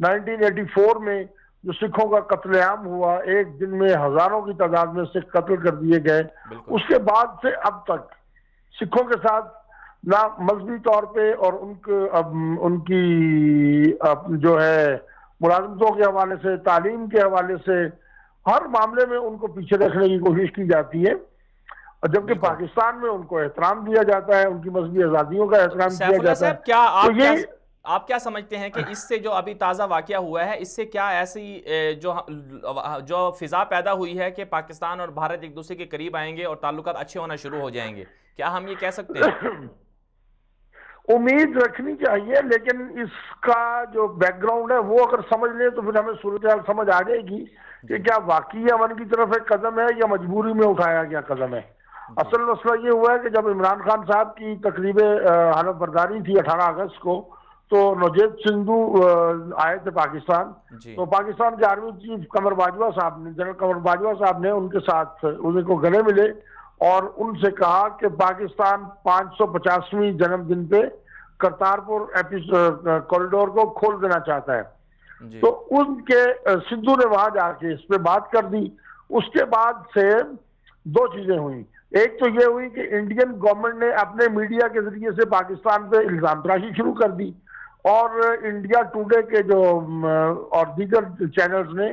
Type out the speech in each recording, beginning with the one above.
1984 میں جو سکھوں کا قتل عام ہوا، ایک دن میں ہزاروں کی تعداد میں سکھ قتل کر دیے گئے، اس کے بعد سے اب تک سکھوں کے ساتھ نہ مذہبی طور پہ اور ان کی جو ہے ملازمتوں کے حوالے سے، تعلیم کے حوالے سے، ہر معاملے میں ان کو پیچھے رکھنے کی کوشش کی جاتی ہے، جبکہ پاکستان میں ان کو احترام دیا جاتا ہے، ان کی مذہبی آزادیوں کا احترام کیا جاتا ہے۔ آپ کیا سمجھتے ہیں کہ اس سے جو ابھی تازہ واقعہ ہوا ہے، اس سے کیا ایسی جو فضا پیدا ہوئی ہے کہ پاکستان اور بھارت ایک دوسرے کے قریب آئیں گے اور تعلقات اچھے ہونا شروع ہو جائیں گے؟ کیا ہم یہ کہہ سکتے ہیں؟ امید رکھنی چاہیے، لیکن اس کا جو بیک گراؤنڈ ہے وہ اگر سمجھ لیں تو پھر ہمیں صورتحال سمجھ آ جائے گی کہ کیا واقعی امن کی طرف ایک قدم ہے یا مجبوری میں اٹھایا گیا قدم ہے۔ اصل مسئلہ یہ ہوا ہے کہ جب عمران خان صاحب کی تقریب حلف برداری تھی 18 اگست کو، تو نوجیت سدھو آئے تھے پاکستان، تو پاکستان کے آرمی چیف قمر باجوہ صاحب نے، جنرل قمر باجوہ صاحب نے ان کے ساتھ ان کو گلے ملے اور ان سے کہا کہ پاکستان 550ویں جنم دن پہ کرتارپور کوریڈور کو کھول دینا چاہتا ہے۔ تو ان کے سدھو نے وہاں جا کے اس پہ بات کر دی۔ اس کے بعد سے دو چیزیں ہوئیں، ایک تو یہ ہوئی کہ انڈین گورنمنٹ نے اپنے میڈیا کے ذریعے سے پاکستان پہ الزام تراشی شروع کر دی، اور انڈیا ٹوڈے کے جو اور دیگر چینلز نے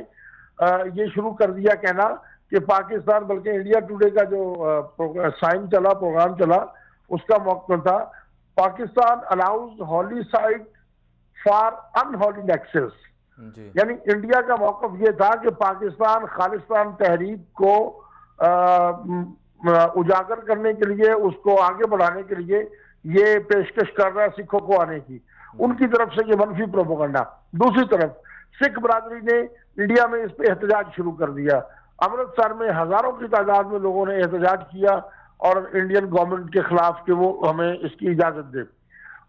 یہ شروع کر دیا کہنا کہ پاکستان، بلکہ انڈیا ٹوڈے کا جو پروگرام چلا اس کا موقع تھا Pakistan allows holy site for in holy nexus, یعنی انڈیا کا موقف یہ تھا کہ پاکستان خالصتان تحریک کو اجاگر کرنے کے لیے، اس کو آگے بڑھانے کے لیے یہ پیشکش کر رہا ہے سکھوں کو آنے کی، ان کی طرف سے یہ منفی پروپیگنڈا۔ دوسری طرف سکھ برادری نے انڈیا میں اس پہ احتجاج شروع کر دیا، امرتسر میں ہزاروں کی تعداد میں لوگوں نے احتجاج کیا اور انڈین گورنمنٹ کے خلاف کہ وہ ہمیں اس کی اجازت دے۔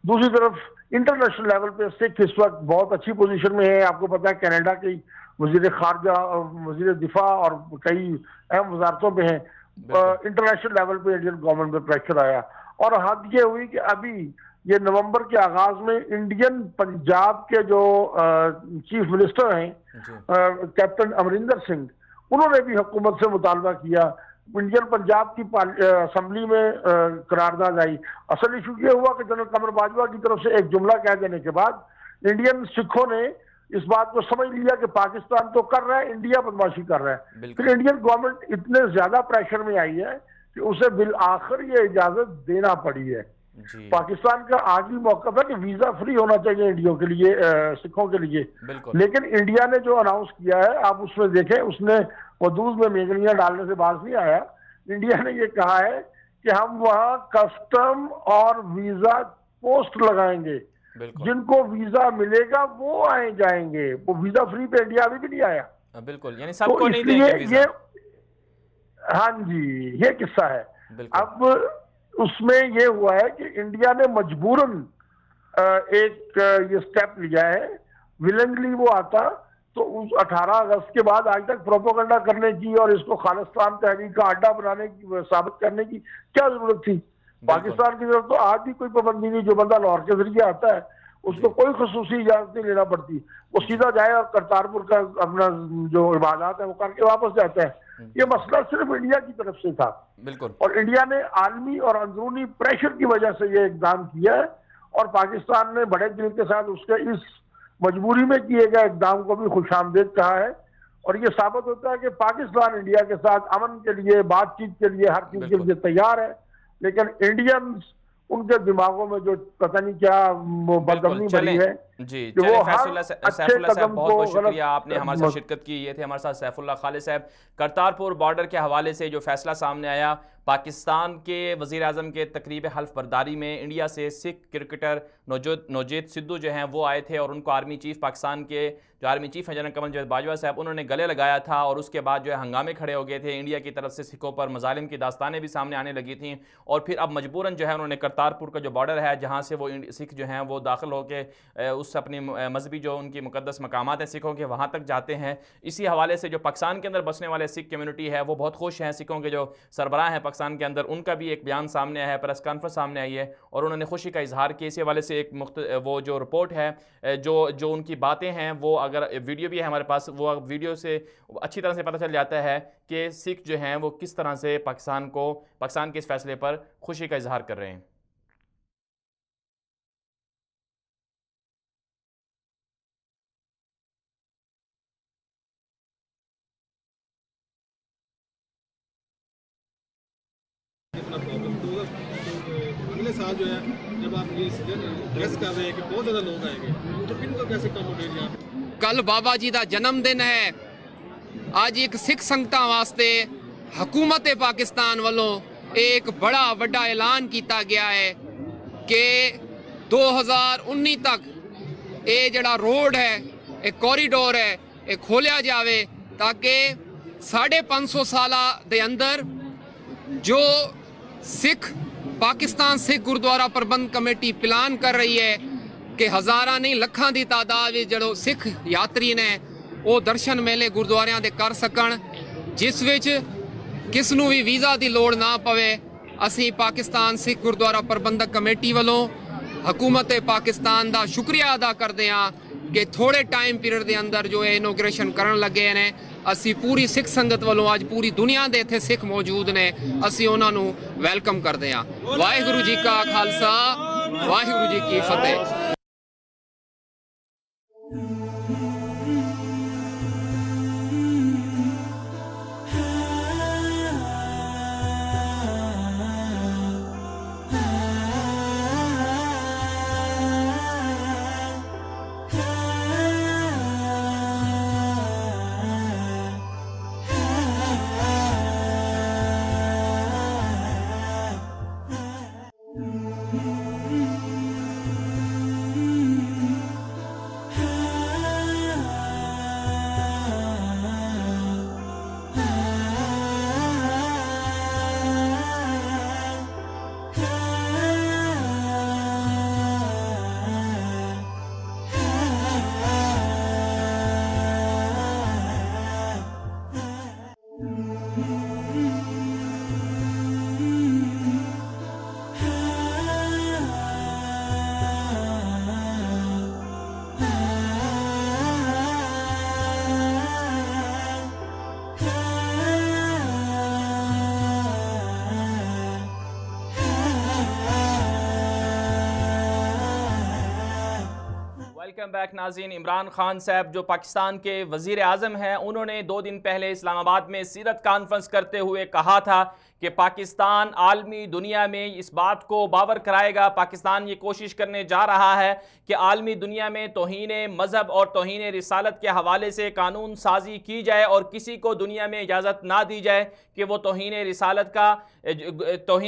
دوسری طرف انٹرنیشنل لیول پہ سکھ اس وقت بہت اچھی پوزیشن میں ہے، آپ کو پتا ہے کینیڈا کی وزیر خارجہ اور وزیر دفاع اور کئی اہم وزارتوں پہ ہیں۔ انٹرنیشنل لیول پہ انڈین گورنمنٹ پہ پریشر آیا، اور حد یہ ہوئی کہ ابھی یہ نومبر کے آغاز میں انڈین پنجاب کے جو چیف منسٹر ہیں کیپٹن امرندر سنگھ، انہوں نے بھی حکومت سے مطالبہ کیا، انڈین پنجاب کی اسمبلی میں قرارداد آئی۔ اصل ایشو یہ ہوا کہ جنرل قمر باجوہ کی طرف سے ایک جملہ کہہ دینے کے بعد انڈین سکھوں نے اس بات کو سمجھ لیا کہ پاکستان تو کر رہا ہے، انڈیا بدماشی کر رہا ہے۔ پھر انڈین گورنمنٹ اتنے زیادہ پریشر میں آئی ہے کہ اسے بالآخر یہ اجازت دینا پڑی ہے۔ پاکستان کا آخری موقف ہے کہ ویزا فری ہونا چاہیے انڈیا کے لیے، سکھوں کے لیے، لیکن انڈیا نے جو اناؤنس کیا ہے آپ اس میں دیکھیں، اس نے حدود میں میگنیاں ڈالنے سے باز نہیں آیا۔ انڈیا نے یہ کہا ہے کہ ہم وہاں کسٹم اور ویزا پوسٹ لگائیں گے، جن کو ویزا ملے گا وہ آئے جائیں گے، وہ ویزا فری پہ انڈیا ابھی بھی نہیں آیا۔ بالکل، یعنی سب کو نہیں دیں گے ویزا۔ ہاں جی، یہ قصہ ہے۔ اب اس میں یہ ہوا ہے کہ انڈیا نے مجبوراً ایک یہ سٹیپ لیا ہے، ولنگلی وہ آتا تو اس 18 اگست کے بعد آج تک پروپیگنڈا کرنے کی اور اس کو خالصتان تحریک کا اڈا بنانے کی، ثابت کرنے کی کیا ضرورت تھی؟ پاکستان کی طرف تو آج بھی کوئی پابندی نہیں، جو بندہ لاہور کے ذریعے آتا ہے اس کو کوئی خصوصی اجازت نہیں لینا پڑتی، وہ سیدھا جائے اور کرتارپور کا اپنا جو عبادات ہے وہ کر کے واپس جاتا ہے۔ یہ مسئلہ صرف انڈیا کی طرف سے تھا، اور انڈیا نے عالمی اور اندرونی پریشر کی وجہ سے یہ اقدام کیا ہے، اور پاکستان نے بڑے دل کے ساتھ اس کے اس مجبوری میں کیے گئے اقدام کو بھی خوش آمدید کہا ہے، اور یہ ثابت ہوتا ہے کہ پاکستان انڈیا کے ساتھ امن کے لیے، بات چیت کے لیے، ہر چیز کے لیے تیار ہے، لیکن انڈینز ان کے دماغوں میں جو پتہ نہیں کیا بدامنی بھری ہے۔ جی چلیں، سیف اللہ صاحب بہت بہت شکریہ، آپ نے ہمارے ساتھ شرکت کی۔ یہ تھے ہمارے ساتھ سیف اللہ خالد صاحب۔ کرتارپور بارڈر کے حوالے سے جو فیصلہ سامنے آیا، پاکستان کے وزیر اعظم کے تقریب حلف برداری میں انڈیا سے سکھ کرکٹر نوجیت سدھو جو ہیں وہ آئے تھے، اور ان کو آرمی چیف پاکستان کے جو آرمی چیف ہیں جنرل قمر باجوہ صاحب، انہوں نے گلے لگایا تھا، اور اس کے بعد جو ہے ہنگامے کھڑے ہو گئے تھے، انڈیا کی طرف سے سکھوں پر مظالم کی داستانیں بھی سامنے آنے لگی تھیں، اور پھر اب مجبوراً جو ہے انہوں نے کرتارپور کا جو بارڈر ہے جہاں سے وہ سکھ جو ہیں وہ داخل ہو کے اس اپنی مذہبی جو ان کی مقدس مقامات ہیں سکھوں کے وہاں تک جاتے ہیں۔ اسی حوالے سے جو پاکستان کے اندر بسنے والے سکھ کمیونٹی ہے وہ بہت خوش ہیں، سکھوں کے جو سربراہ ہیں پاکستان کے اندر ان کا بھی ایک بیان سامنے آیا ہے، پریس کانفرنس سامنے آئی ہے اور انہوں نے خوشی کا اظہار کیا۔ اسی حوالے سے ایک وہ جو رپورٹ ہے جو ان کی باتیں ہیں، وہ اگر ویڈیو بھی ہے ہمارے پاس، وہ ویڈیو سے اچھی طرح سے پتہ چل جاتا ہے کہ سکھ جو ہیں وہ کس طرح سے پاکستان کے اس فیصلے پر خوشی کا اظہار کر رہے ہیں۔ اگلے سال جو ہے جب آپ یہ گیس کر رہے ہیں کہ بہت زیادہ لوگ آئیں گے تو ان کو کیسے اکاموڈیٹ ہیں آپ؟ کل بابا جی دا جنم دن ہے۔ آج ایک سکھ سنگتاں واسطے حکومت پاکستان والوں ایک بڑا وڈا اعلان کیتا گیا ہے کہ 2019 تک یہ جڑا روڈ ہے، ایک کوریڈور ہے، یہ کھولیا جاوے تاکہ 550 سالہ دے اندر جو سکھ پاکستان سکھ گردوارہ پربند کمیٹی پلان کر رہی ہے کہ ہزاراں نہیں لکھاں دی تعداد جڑو سکھ یاتری نے وہ درشن میلے گردواریاں دے کر سکن، جس وچ کس نو بھی ویزا دی لوڑ نہ پوے۔ اسی پاکستان سکھ گردوارہ پربندک کمیٹی والوں حکومت پاکستان دا شکریہ ادا کردے ہاں کہ تھوڑے ٹائم پیریڈ دے اندر جو ہے انوگریشن کرن لگے ہیں۔ اسی پوری سکھ سنگت والوں آج پوری دنیا دے تھے سکھ موجود نے، اسی انہاں نو ویلکم کردے ہاں۔ واحگرو جی کا خالصہ، واحگرو جی کی فتح۔ ویلکم بیک ناظرین۔ عمران خان صاحب جو پاکستان کے وزیر اعظم ہیں، انہوں نے 2 دن پہلے اسلام آباد میں سیرت کانفرنس کرتے ہوئے کہا تھا کہ پاکستان عالمی دنیا میں اس بات کو باور کرائے گا، پاکستان یہ کوشش کرنے جا رہا ہے کہ عالمی دنیا میں توہین مذہب اور توہین رسالت کے حوالے سے قانون سازی کی جائے اور کسی کو دنیا میں اجازت نہ دی جائے کہ وہ توہین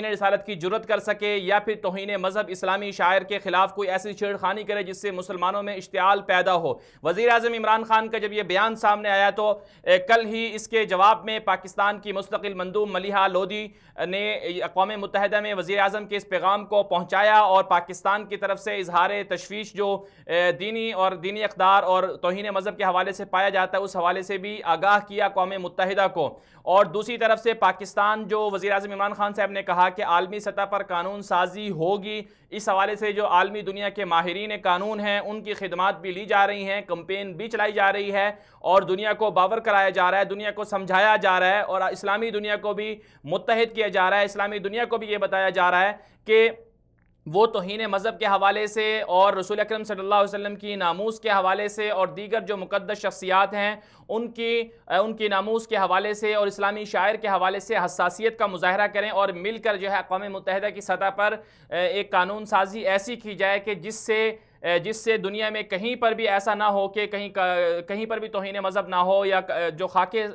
رسالت کی جرت کر سکے یا پھر توہین مذہب اسلامی شاعر کے خلاف کوئی ایسی چھیڑخانی کرے جس سے مسلمانوں میں اشتعال پیدا ہو۔ وزیر اعظم عمران خان کا جب یہ بیان سامنے آیا تو کل ہی اس کے جواب میں پاکستان کی مستقل مندوب ملیحہ لودھی نے اقوام متحدہ میں وزیر اعظم کے اس پیغام کو پہنچایا اور پاکستان کی طرف سے اظہار تشویش جو دینی اقدار اور توہین مذہب کے حوالے سے پایا جاتا ہے اس حوالے سے بھی آگاہ کیا اقوام متحدہ کو۔ اور دوسری طرف سے پاکستان جو وزیر اعظم عمران خان صاحب نے کہا کہ عالمی سطح پر قانون سازی ہوگی، اس حوالے سے جو عالمی دنیا کے ماہرین قانون ہیں ان کی خدمات بھی لی جا رہی ہیں، کمپین بھی چلائی جا رہی ہے اور دنیا کو باور کرایا جا رہا ہے، دنیا کو سمجھایا جا رہا ہے اور اسلامی دنیا کو بھی متحد کیا جا رہا ہے، اسلامی دنیا کو بھی یہ بتایا جا رہا ہے کہ وہ توہین مذہب کے حوالے سے اور رسول اکرم صلی اللہ علیہ وسلم کی ناموس کے حوالے سے اور دیگر جو مقدس شخصیات ہیں ان کی ناموس کے حوالے سے اور اسلامی شاعر کے حوالے سے حساسیت کا مظاہرہ کریں اور مل کر جو ہے اقوام متحدہ کی سطح پر ایک قانون سازی ایسی کی جائے کہ جس سے دنیا میں کہیں پر بھی ایسا نہ ہو کہ کہیں پر بھی توہین مذہب نہ ہو یا جو خاکے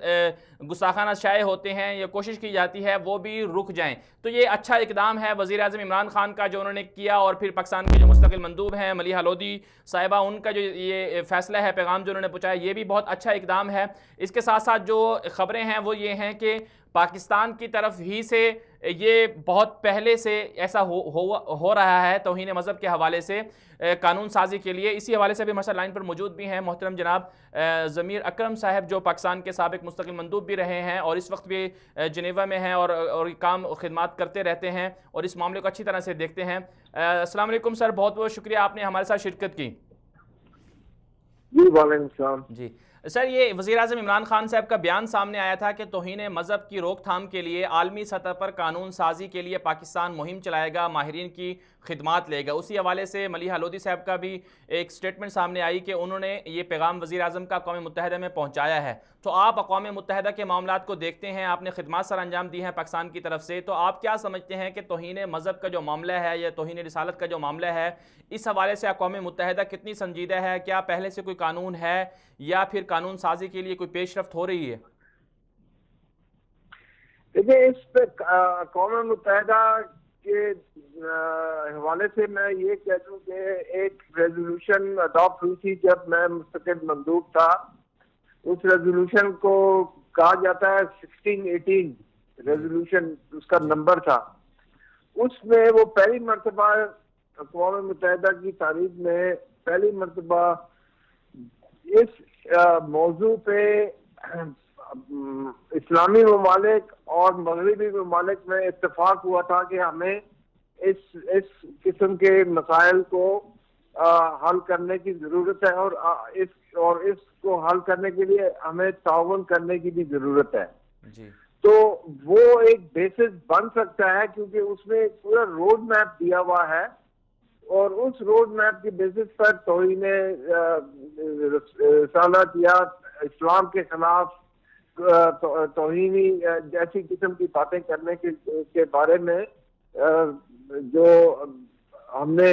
گستاخانہ شائع ہوتے ہیں یا کوشش کی جاتی ہے وہ بھی رک جائیں۔ تو یہ اچھا اقدام ہے وزیر اعظم عمران خان کا جو انہوں نے کیا، اور پھر پاکستان کے جو مستقل مندوب ہیں ملیحہ لودھی صاحبہ، ان کا جو یہ فیصلہ ہے، پیغام جو انہوں نے پہنچایا، یہ بھی بہت اچھا اقدام ہے۔ اس کے ساتھ ساتھ جو خبریں ہیں وہ یہ ہیں کہ پاکستان کی طرف ہی سے یہ بہت پہلے سے ایسا ہو رہا ہے توہین مذہب کے حوالے سے قانون سازی کے لیے. اسی حوالے سے بھی مسئلہ لائن پر موجود بھی ہیں محترم جناب ضمیر اکرم صاحب جو پاکستان کے سابق مستقل مندوب بھی رہے ہیں اور اس وقت بھی جنیوا میں ہیں اور کام خدمات کرتے رہتے ہیں اور اس معاملے کو اچھی طرح سے دیکھتے ہیں. السلام علیکم سر, بہت بہت شکریہ آپ نے ہمارے ساتھ شرکت کی. جی وعلیکم السلام. جی سر, یہ وزیر اعظم عمران خان صاحب کا بیان سامنے آیا تھا کہ توہین مذہب کی روک تھام کے لیے عالمی سطح پر قانون سازی کے لیے پاکستان مہم چلائے گا, ماہرین کی خدمات لے گا. اسی حوالے سے ملیحہ لودھی صاحب کا بھی ایک سٹیٹمنٹ سامنے آئی کہ انہوں نے یہ پیغام وزیر اعظم کا اقوام متحدہ میں پہنچایا ہے. تو آپ اقوام متحدہ کے معاملات کو دیکھتے ہیں, آپ نے خدمات سر انجام دی ہیں پاکستان کی طرف سے, تو آپ کیا سمجھتے ہیں کہ توہین مذہب کا جو معاملہ ہے یا توہین رسالت کا جو معاملہ ہے اس حوالے سے اقوام متحدہ کتنی سنجیدہ ہے؟ کیا پہلے سے کوئی قانون ہے یا پھر قانون سازی کے لیے کوئی پیش رفت ہو رہی ہے؟ دیکھیں, اس پہ اقوام متحدہ کے حوالے سے میں یہ کہہ دوں کہ ایک ریزولوشن اڈاپٹ ہوئی تھی جب میں مستقل مندوب تھا. اس ریزولوشن کو کہا جاتا ہے 1618 ریزولوشن, اس کا نمبر تھا. اس میں وہ پہلی مرتبہ اقوام متحدہ کی تاریخ میں پہلی مرتبہ اس موضوع پہ اسلامی ممالک اور مغربی ممالک میں اتفاق ہوا تھا کہ ہمیں اس قسم کے مسائل کو حل کرنے کی ضرورت ہے اور اس کو حل کرنے کے لیے ہمیں تعاون کرنے کی بھی ضرورت ہے. جی. تو وہ ایک بیسس بن سکتا ہے کیونکہ اس میں ایک پورا روڈ میپ دیا ہوا ہے اور اس روڈ میپ کے بیسس پر توہین رسالت یا اسلام کے خلاف توہینی جیسی قسم کی باتیں کرنے کے بارے میں جو ہم نے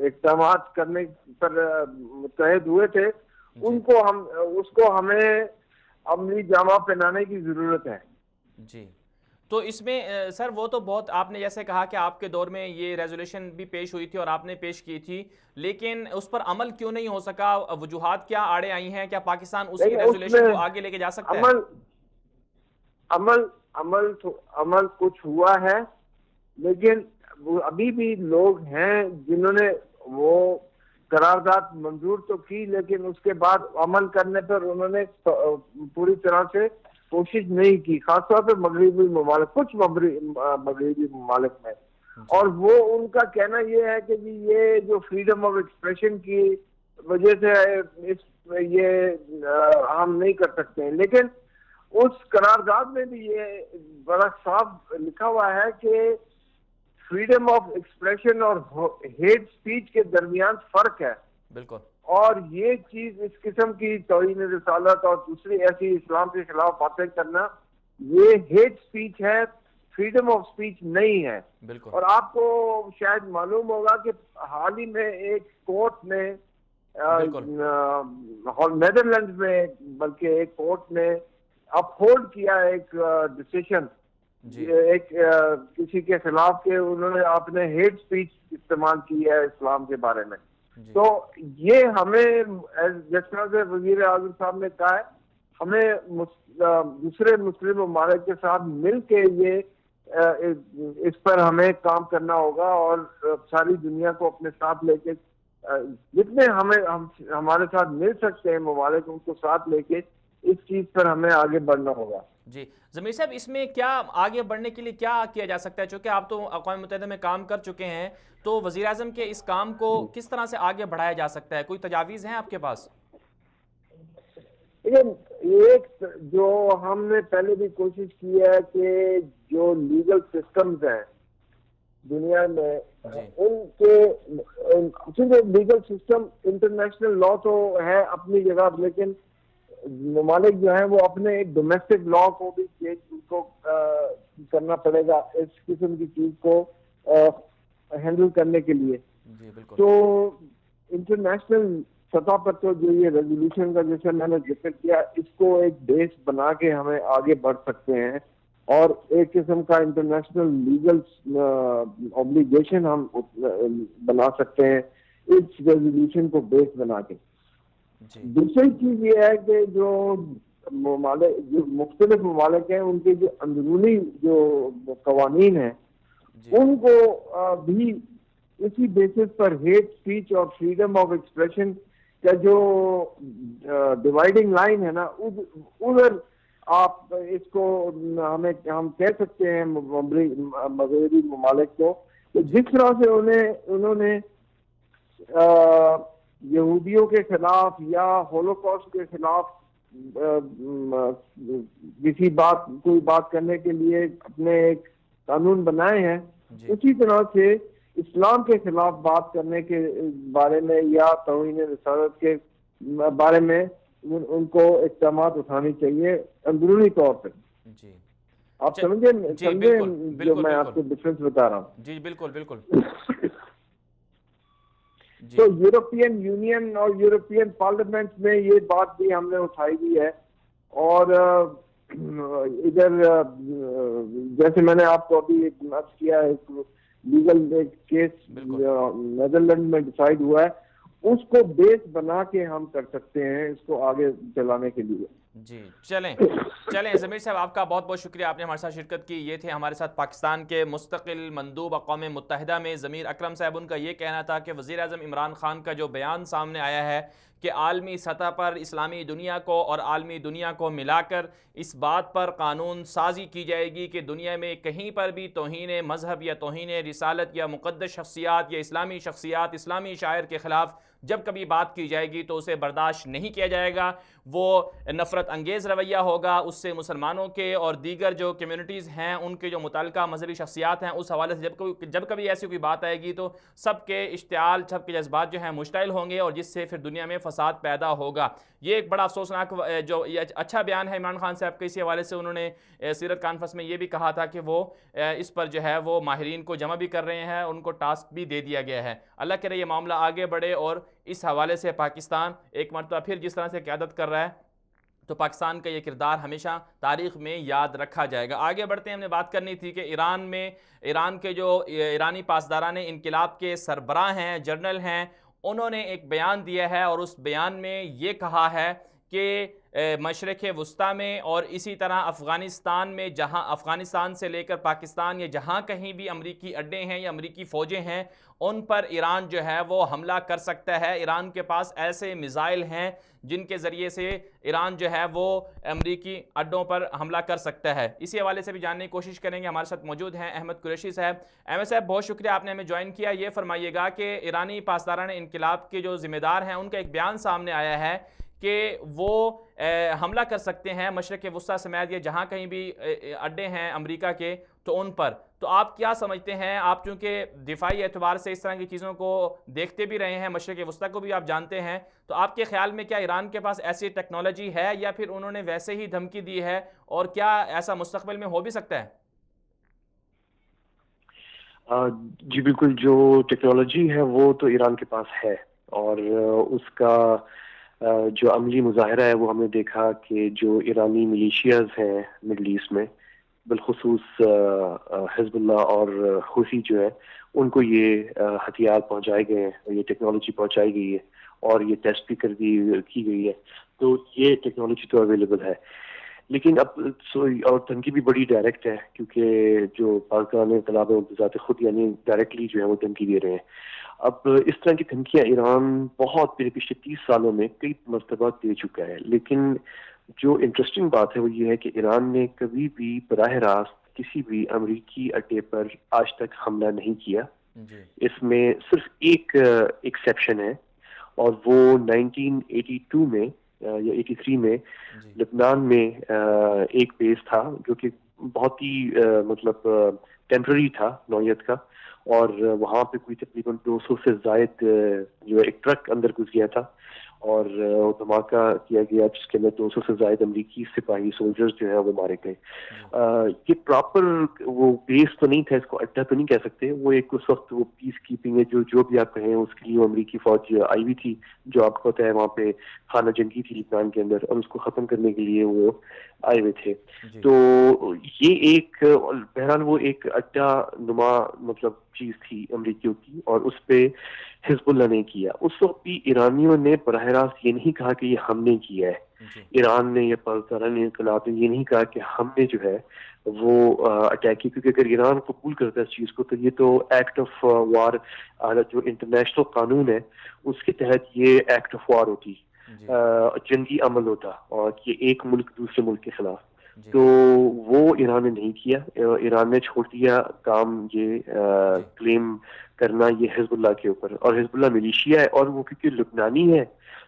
اقدامات کرنے پر متحد ہوئے تھے اس کو ہمیں عملی جامہ پہنانے کی ضرورت ہے. جی. تو اس میں سر وہ تو بہت آپ نے جیسے کہا کہ آپ کے دور میں یہ ریزولوشن بھی پیش ہوئی تھی اور آپ نے پیش کی تھی, لیکن اس پر عمل کیوں نہیں ہو سکا؟ وجوہات کیا آڑے آئی ہیں؟ کیا پاکستان اسی ریزولوشن کو آگے لے کے جا سکتا ہے؟ عمل کچھ ہوا ہے, لیکن ابھی بھی لوگ ہیں جنہوں نے وہ قرارداد منظور تو کی لیکن اس کے بعد عمل کرنے پر انہوں نے پوری طرح سے کوشش نہیں کی, خاص طور پہ مغربی ممالک, کچھ مغربی ممالک میں. اور وہ ان کا کہنا یہ ہے کہ یہ جو فریڈم آف ایکسپریشن کی وجہ سے یہ ہم نہیں کر سکتے ہیں. لیکن اس قرارداد میں بھی یہ بڑا صاف لکھا ہوا ہے کہ فریڈم آف ایکسپریشن اور ہیٹ سپیچ کے درمیان فرق ہے. بالکل. اور یہ چیز اس قسم کی توہین رسالت اور دوسری ایسی اسلام کے خلاف باتیں کرنا یہ ہیٹ سپیچ ہے, فریڈم آف سپیچ نہیں ہے. بالکل. اور آپ کو شاید معلوم ہوگا کہ حال ہی میں ایک کورٹ نے نیدرلینڈ میں بلکہ ایک کورٹ نے اپہولڈ کیا ایک ڈیسیشن ایک کسی کے خلاف کہ انہوں نے اپنے ہیٹ سپیچ استعمال کی ہے اسلام کے بارے میں. تو یہ ہمیں جس طرح سے وزیر اعظم صاحب نے کہا ہے ہمیں دوسرے مسلم ممالک کے ساتھ مل کے یہ اس پر ہمیں کام کرنا ہوگا اور ساری دنیا کو اپنے ساتھ لے کے جتنے ہمارے ساتھ مل سکتے ہیں ممالک ان کو ساتھ لے کے اس چیز پر ہمیں آگے بڑھنا ہوگا. جی ضمیر صاحب, اس میں کیا آگے بڑھنے کے لیے کیا کیا جا سکتا ہے؟ چونکہ آپ تو اقوام متحدہ میں کام کر چکے ہیں, تو وزیر اعظم کے اس کام کو کس طرح سے آگے بڑھایا جا سکتا ہے؟ کوئی تجاویز ہیں آپ کے پاس؟ ایک جو ہم نے پہلے بھی کوشش کی ہے کہ جو لیگل سسٹمز ہیں دنیا میں ان کے لیگل سسٹم انٹرنیشنل لا تو ہے اپنی جگہ, لیکن ممالک جو ہیں وہ اپنے ایک ڈومیسٹک لا کو بھی کو کرنا پڑے گا اس قسم کی چیز کو ہینڈل کرنے کے لیے. تو انٹرنیشنل سطح پر تو جو یہ ریزولوشن کا جیسے میں نے ذکر کیا اس کو ایک بیس بنا کے ہمیں آگے بڑھ سکتے ہیں اور ایک قسم کا انٹرنیشنل لیگل اوبلیگیشن ہم بنا سکتے ہیں اس ریزولوشن کو بیس بنا کے. دوسری چیز یہ ہے کہ جو ممالک جو مختلف ممالک ہیں ان کے جو اندرونی جو قوانین ہیں ان کو بھی اسی بیسس پر ہیٹ اسپیچ اور فریڈم آف ایکسپریشن کا جو ڈیوائڈنگ لائن ہے نا ادھر آپ اس کو ہم کہہ سکتے ہیں مغربی ممالک کو کہ جس طرح سے انہوں نے یہودیوں کے خلاف یا ہولوکاسٹ کے خلاف کوئی بات کرنے کے لیے اپنے ایک قانون بنائے ہیں، اسی طرح سے اسلام کے خلاف بات کرنے کے بارے میں یا توہین رسالت کے بارے میں ان کو اقدامات اٹھانی چاہیے اندرونی طور پہ. آپ سمجھیں جو میں آپ کو ڈفرینس بتا رہا ہوں. جی بالکل بالکل. تو یورپین یونین اور یورپین پارلیمنٹ میں یہ بات بھی ہم نے اٹھائی ہوئی ہے، اور ادھر جیسے میں نے آپ کو ابھی عرض کیا ایک لیگل کیس نیدرلینڈ میں ڈیسائیڈ ہوا ہے، اس کو بیس بنا کے ہم کر سکتے ہیں اس کو آگے چلانے کے لیے. جی چلیں ضمیر صاحب، آپ کا بہت بہت شکریہ، آپ نے ہمارے ساتھ شرکت کی. یہ تھے ہمارے ساتھ پاکستان کے مستقل مندوب اقوام متحدہ میں ضمیر اکرم صاحب. ان کا یہ کہنا تھا کہ وزیر اعظم عمران خان کا جو بیان سامنے آیا ہے کہ عالمی سطح پر اسلامی دنیا کو اور عالمی دنیا کو ملا کر اس بات پر قانون سازی کی جائے گی کہ دنیا میں کہیں پر بھی توہین مذہب یا توہین رسالت یا مقدس شخصیات یا اسلامی شخصیات، اسلامی شاعر کے خلاف جب کبھی بات کی جائے گی تو اسے برداشت نہیں کیا جائے گا، وہ نفرت انگیز رویہ ہوگا. اس سے مسلمانوں کے اور دیگر جو کمیونٹیز ہیں ان کے جو متعلقہ مذہبی شخصیات ہیں اس حوالے سے جب کبھی ایسی کوئی بات آئے گی تو سب کے اشتعال، سب کے جذبات جو ہیں مشتعل ہوں گے اور جس سے پھر دنیا میں فساد پیدا ہوگا. یہ ایک بڑا افسوسناک جو اچھا بیان ہے عمران خان صاحب کے. اسی حوالے سے انہوں نے سیرت کانفرنس میں یہ بھی کہا تھا کہ وہ اس پر جو ہے وہ ماہرین کو جمع بھی کر رہے ہیں، ان کو ٹاسک بھی دے دیا گیا ہے. اللہ کرے یہ معاملہ آگے بڑھے اور اس حوالے سے پاکستان ایک مرتبہ پھر جس طرح سے قیادت کر رہا ہے تو پاکستان کا یہ کردار ہمیشہ تاریخ میں یاد رکھا جائے گا. آگے بڑھتے ہیں. ہم نے بات کرنی تھی کہ ایران کے جو ایرانی پاسداران انقلاب کے سربراہ ہیں، جنرل ہیں، انہوں نے ایک بیان دیا ہے اور اس بیان میں یہ کہا ہے کہ مشرق وسطیٰ میں اور اسی طرح افغانستان میں، جہاں افغانستان سے لے کر پاکستان یا جہاں کہیں بھی امریکی اڈے ہیں یا امریکی فوجیں ہیں ان پر ایران جو ہے وہ حملہ کر سکتا ہے. ایران کے پاس ایسے میزائل ہیں جن کے ذریعے سے ایران جو ہے وہ امریکی اڈوں پر حملہ کر سکتا ہے. اسی حوالے سے بھی جاننے کی کوشش کریں گے. ہمارے ساتھ موجود ہیں احمد قریشی صاحب. احمد صاحب بہت شکریہ آپ نے ہمیں جوائن کیا. یہ فرمائیے گا کہ ایرانی پاسداران انقلاب کے جو ذمہ دار ہیں ان کا ایک بیان سامنے آیا ہے کہ وہ حملہ کر سکتے ہیں مشرق وسطیٰ سمیت یا جہاں کہیں بھی اڈے ہیں امریکہ کے تو ان پر. تو آپ کیا سمجھتے ہیں؟ آپ چونکہ دفاعی اعتبار سے اس طرح کی چیزوں کو دیکھتے بھی رہے ہیں، مشرق وسطیٰ کو بھی آپ جانتے ہیں، تو آپ کے خیال میں کیا ایران کے پاس ایسی ٹیکنالوجی ہے یا پھر انہوں نے ویسے ہی دھمکی دی ہے، اور کیا ایسا مستقبل میں ہو بھی سکتا ہے؟ جی بالکل، جو ٹیکنالوجی ہے وہ تو ایران کے پاس ہے، اور اس کا جو عملی مظاہرہ ہے وہ ہم نے دیکھا کہ جو ایرانی ملیشیاز ہیں مڈل ایسٹ میں، بالخصوص حزب اللہ اور حوثی جو ہے، ان کو یہ ہتھیار پہنچائے گئے ہیں، یہ ٹیکنالوجی پہنچائی گئی ہے اور یہ ٹیسٹ بھی کی گئی ہے. تو یہ ٹیکنالوجی تو اویلیبل ہے، لیکن اب اور دھمکی بھی بڑی ڈائریکٹ ہے، کیونکہ جو پاکستان انقلاب ذات خود یعنی ڈائریکٹلی جو ہے وہ دھمکی دے رہے ہیں. اب اس طرح کی دھمکیاں ایران بہت پچھلے 30 سالوں میں کئی مرتبہ دے چکا ہے، لیکن جو انٹرسٹنگ بات ہے وہ یہ ہے کہ ایران نے کبھی بھی براہ راست کسی بھی امریکی اڈے پر آج تک حملہ نہیں کیا. اس میں صرف ایک ایکسیپشن ہے، اور وہ 1982 میں یا 83 میں لبنان میں ایک بیس تھا جو کہ بہت ہی مطلب ٹیمپرری تھا نوعیت کا، اور وہاں پہ کوئی تقریباً 200 سے زائد جو ایک ٹرک اندر گھس گیا تھا اور دھماکہ کیا گیا جس کے اندر 200 سے زائد امریکی سپاہی سولجرز جو ہیں وہ مارے گئے. یہ پراپر وہ بیس تو نہیں تھا، اس کو اڈا تو نہیں کہہ سکتے، وہ ایک اس وقت وہ پیس کیپنگ ہے جو بھی آپ کہیں، اس کے لیے وہ امریکی فوج آئی ہوئی تھی جو آپ کو پتہ ہے وہاں پہ خانہ جنگی تھی لبنان کے اندر، اور اس کو ختم کرنے کے لیے وہ آئے ہوئے تھے. تو یہ ایک بہرحال وہ ایک اڈا نما مطلب چیز تھی امریکیوں کی، اور اس پہ حزب اللہ نے کیا. اس وقت بھی ایرانیوں نے براہ راست یہ نہیں کہا کہ یہ ہم نے کیا ہے، ایران نے یا پاکستان انقلاب نے یہ نہیں کہا کہ ہم نے جو ہے وہ اٹیک کی، کیونکہ اگر ایران قبول کرتا ہے اس چیز کو تو یہ تو ایکٹ آف وار، جو انٹرنیشنل قانون ہے اس کے تحت یہ ایکٹ آف وار ہوتی، جنگی عمل ہوتا، اور یہ ایک ملک دوسرے ملک کے خلاف. تو وہ ایران نے نہیں کیا. ایران نے چھوڑ دیا کام یہ کلیم کرنا یہ حزب اللہ کے اوپر، اور حزب اللہ ملیشیا ہے اور وہ کیونکہ لبنانی ہے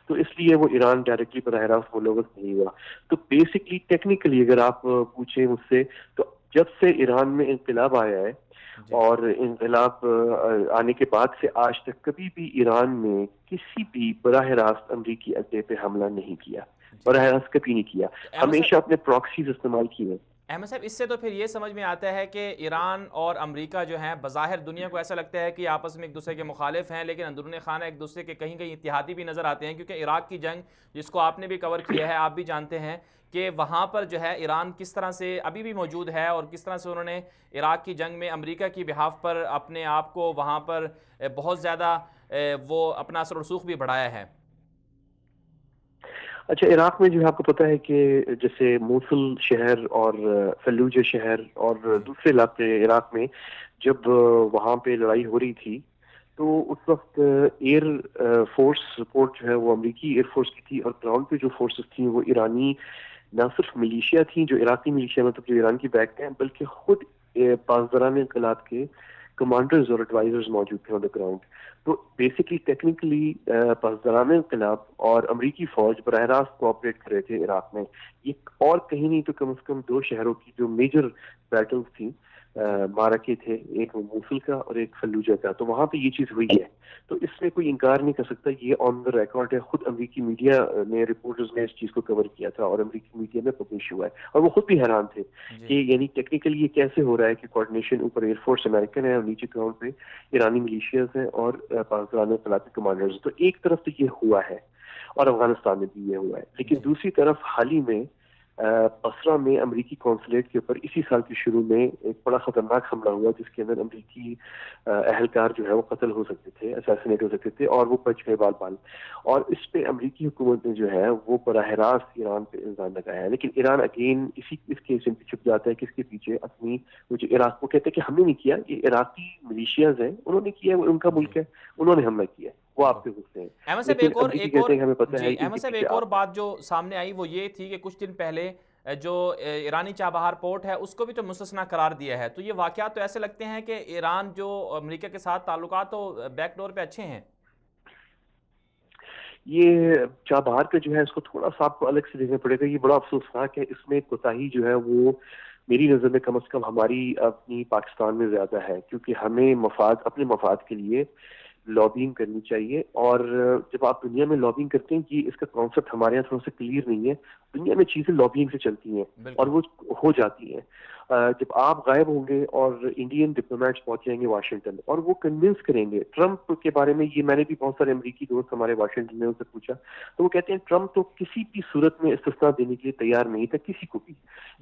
تو اس لیے وہ ایران ڈائریکٹلی براہ راست ملوث نہیں ہوا. تو بیسکلی ٹیکنیکلی اگر آپ پوچھیں مجھ سے تو جب سے ایران میں انقلاب آیا ہے اور انقلاب آنے کے بعد سے آج تک کبھی بھی ایران نے کسی بھی براہ راست امریکی اڈے پہ حملہ نہیں کیا، براہ راست کبھی نہیں کیا، ہمیشہ اپنے پراکسیز استعمال کیے. احمد صاحب، اس سے تو پھر یہ سمجھ میں آتا ہے کہ ایران اور امریکہ جو ہیں بظاہر دنیا کو ایسا لگتا ہے کہ آپس میں ایک دوسرے کے مخالف ہیں، لیکن اندرون خانہ ایک دوسرے کے کہیں کہیں اتحادی بھی نظر آتے ہیں. کیونکہ عراق کی جنگ جس کو آپ نے بھی کور کیا ہے، آپ بھی جانتے ہیں کہ وہاں پر جو ہے ایران کس طرح سے ابھی بھی موجود ہے اور کس طرح سے انہوں نے عراق کی جنگ میں امریکہ کی بہاف پر اپنے آپ کو وہاں پر بہت زیادہ وہ اپنا اثر و رسوخ بھی بڑھایا ہے. اچھا، عراق میں جو ہے آپ کو پتہ ہے کہ جیسے موصل شہر اور فلوجہ شہر اور دوسرے علاقے عراق میں جب وہاں پہ لڑائی ہو رہی تھی تو اس وقت ایئر فورس سپورٹ جو ہے وہ امریکی ایئر فورس کی تھی، اور گراؤنڈ پہ جو فورسز تھیں وہ ایرانی نہ صرف ملیشیا تھیں جو عراقی ملیشیا مطلب جو ایران کی بیک ہیں، بلکہ خود پاسداران انقلاب کے کمانڈرز اور ایڈوائزرز موجود تھے آن دا گراؤنڈ. تو بیسکلی ٹیکنیکلی پاسداران انقلاب اور امریکی فوج براہ راست کوآپریٹ کر رہے تھے عراق میں. یہ اور کہیں نہیں تو کم از کم دو شہروں کی جو میجر بیٹلز تھیں، مارکے تھے، ایک موصل کا اور ایک فلوجہ کا، تو وہاں پہ یہ چیز ہوئی ہے. تو اس میں کوئی انکار نہیں کر سکتا، یہ آن دا ریکارڈ ہے. خود امریکی میڈیا نے، رپورٹرز نے اس چیز کو کور کیا تھا اور امریکی میڈیا میں پبلش ہوا ہے، اور وہ خود بھی حیران تھے کہ یعنی ٹیکنیکلی یہ کیسے ہو رہا ہے کہ کوآرڈینیشن اوپر ایئر فورس امریکن ہے اور نیچے گراؤنڈ پہ ایرانی ملیشیاز ہیں اور پاکستان انقلابی کمانڈرز. تو ایک طرف تو یہ ہوا ہے اور افغانستان میں بھی یہ ہوا ہے، لیکن دوسری طرف حال ہی میں بصرہ میں امریکی قونصلیٹ کے اوپر اسی سال کے شروع میں ایک بڑا خطرناک حملہ ہوا جس کے اندر امریکی اہلکار جو ہے وہ قتل ہو سکتے تھے، اسیسینیٹ ہو سکتے تھے، اور وہ بچ گئے بال بال. اور اس پہ امریکی حکومت نے جو ہے وہ براہ راست ایران پہ الزام لگایا ہے. لیکن ایران اگین اس کیس میں چھپ جاتا ہے کہ اس کے پیچھے اپنی وہ جو عراق کو کہتے ہیں کہ ہم نے نہیں کیا، یہ عراقی ملیشیاز ہیں، انہوں نے کیا، وہ ان کا ملک ہے، انہوں نے حملہ کیا، وہ آپ پہ غصے ہیں. احمد صاحب ایک اور بات جو سامنے آئی وہ یہ تھی کہ کچھ دن پہلے جو ایرانی چابہار پورٹ ہے اس کو بھی تو مستثنا قرار دیا ہے. تو یہ واقعات تو ایسے لگتے ہیں کہ ایران جو امریکہ کے ساتھ تعلقات تو بیک ڈور پہ اچھے ہیں. یہ چابہار کا جو ہے اس کو تھوڑا سا آپ کو الگ سے دیکھنا پڑے گا. یہ بڑا افسوسناک ہے، اس میں کوتاہی جو ہے وہ میری نظر میں کم از کم ہماری اپنی پاکستان میں زیادہ ہے، کیونکہ ہمیں اپنے مفاد کے لیے لابینگ کرنی چاہیے. اور جب آپ دنیا میں لابینگ کرتے ہیں کہ اس کا کانسیپٹ ہمارے یہاں تھوڑا سا کلیئر نہیں ہے. دنیا میں چیزیں لابینگ سے چلتی ہیں اور وہ ہو جاتی ہیں. جب آپ غائب ہوں گے اور انڈین ڈپلومیٹس پہنچ جائیں گے واشنگٹن اور وہ کنونس کریں گے ٹرمپ کے بارے میں، یہ میں نے بھی بہت سارے امریکی دوست ہمارے واشنگٹن میں ان سے پوچھا تو وہ کہتے ہیں ٹرمپ تو کسی بھی صورت میں استثنا دینے کے لیے تیار نہیں تھا، کسی کو بھی،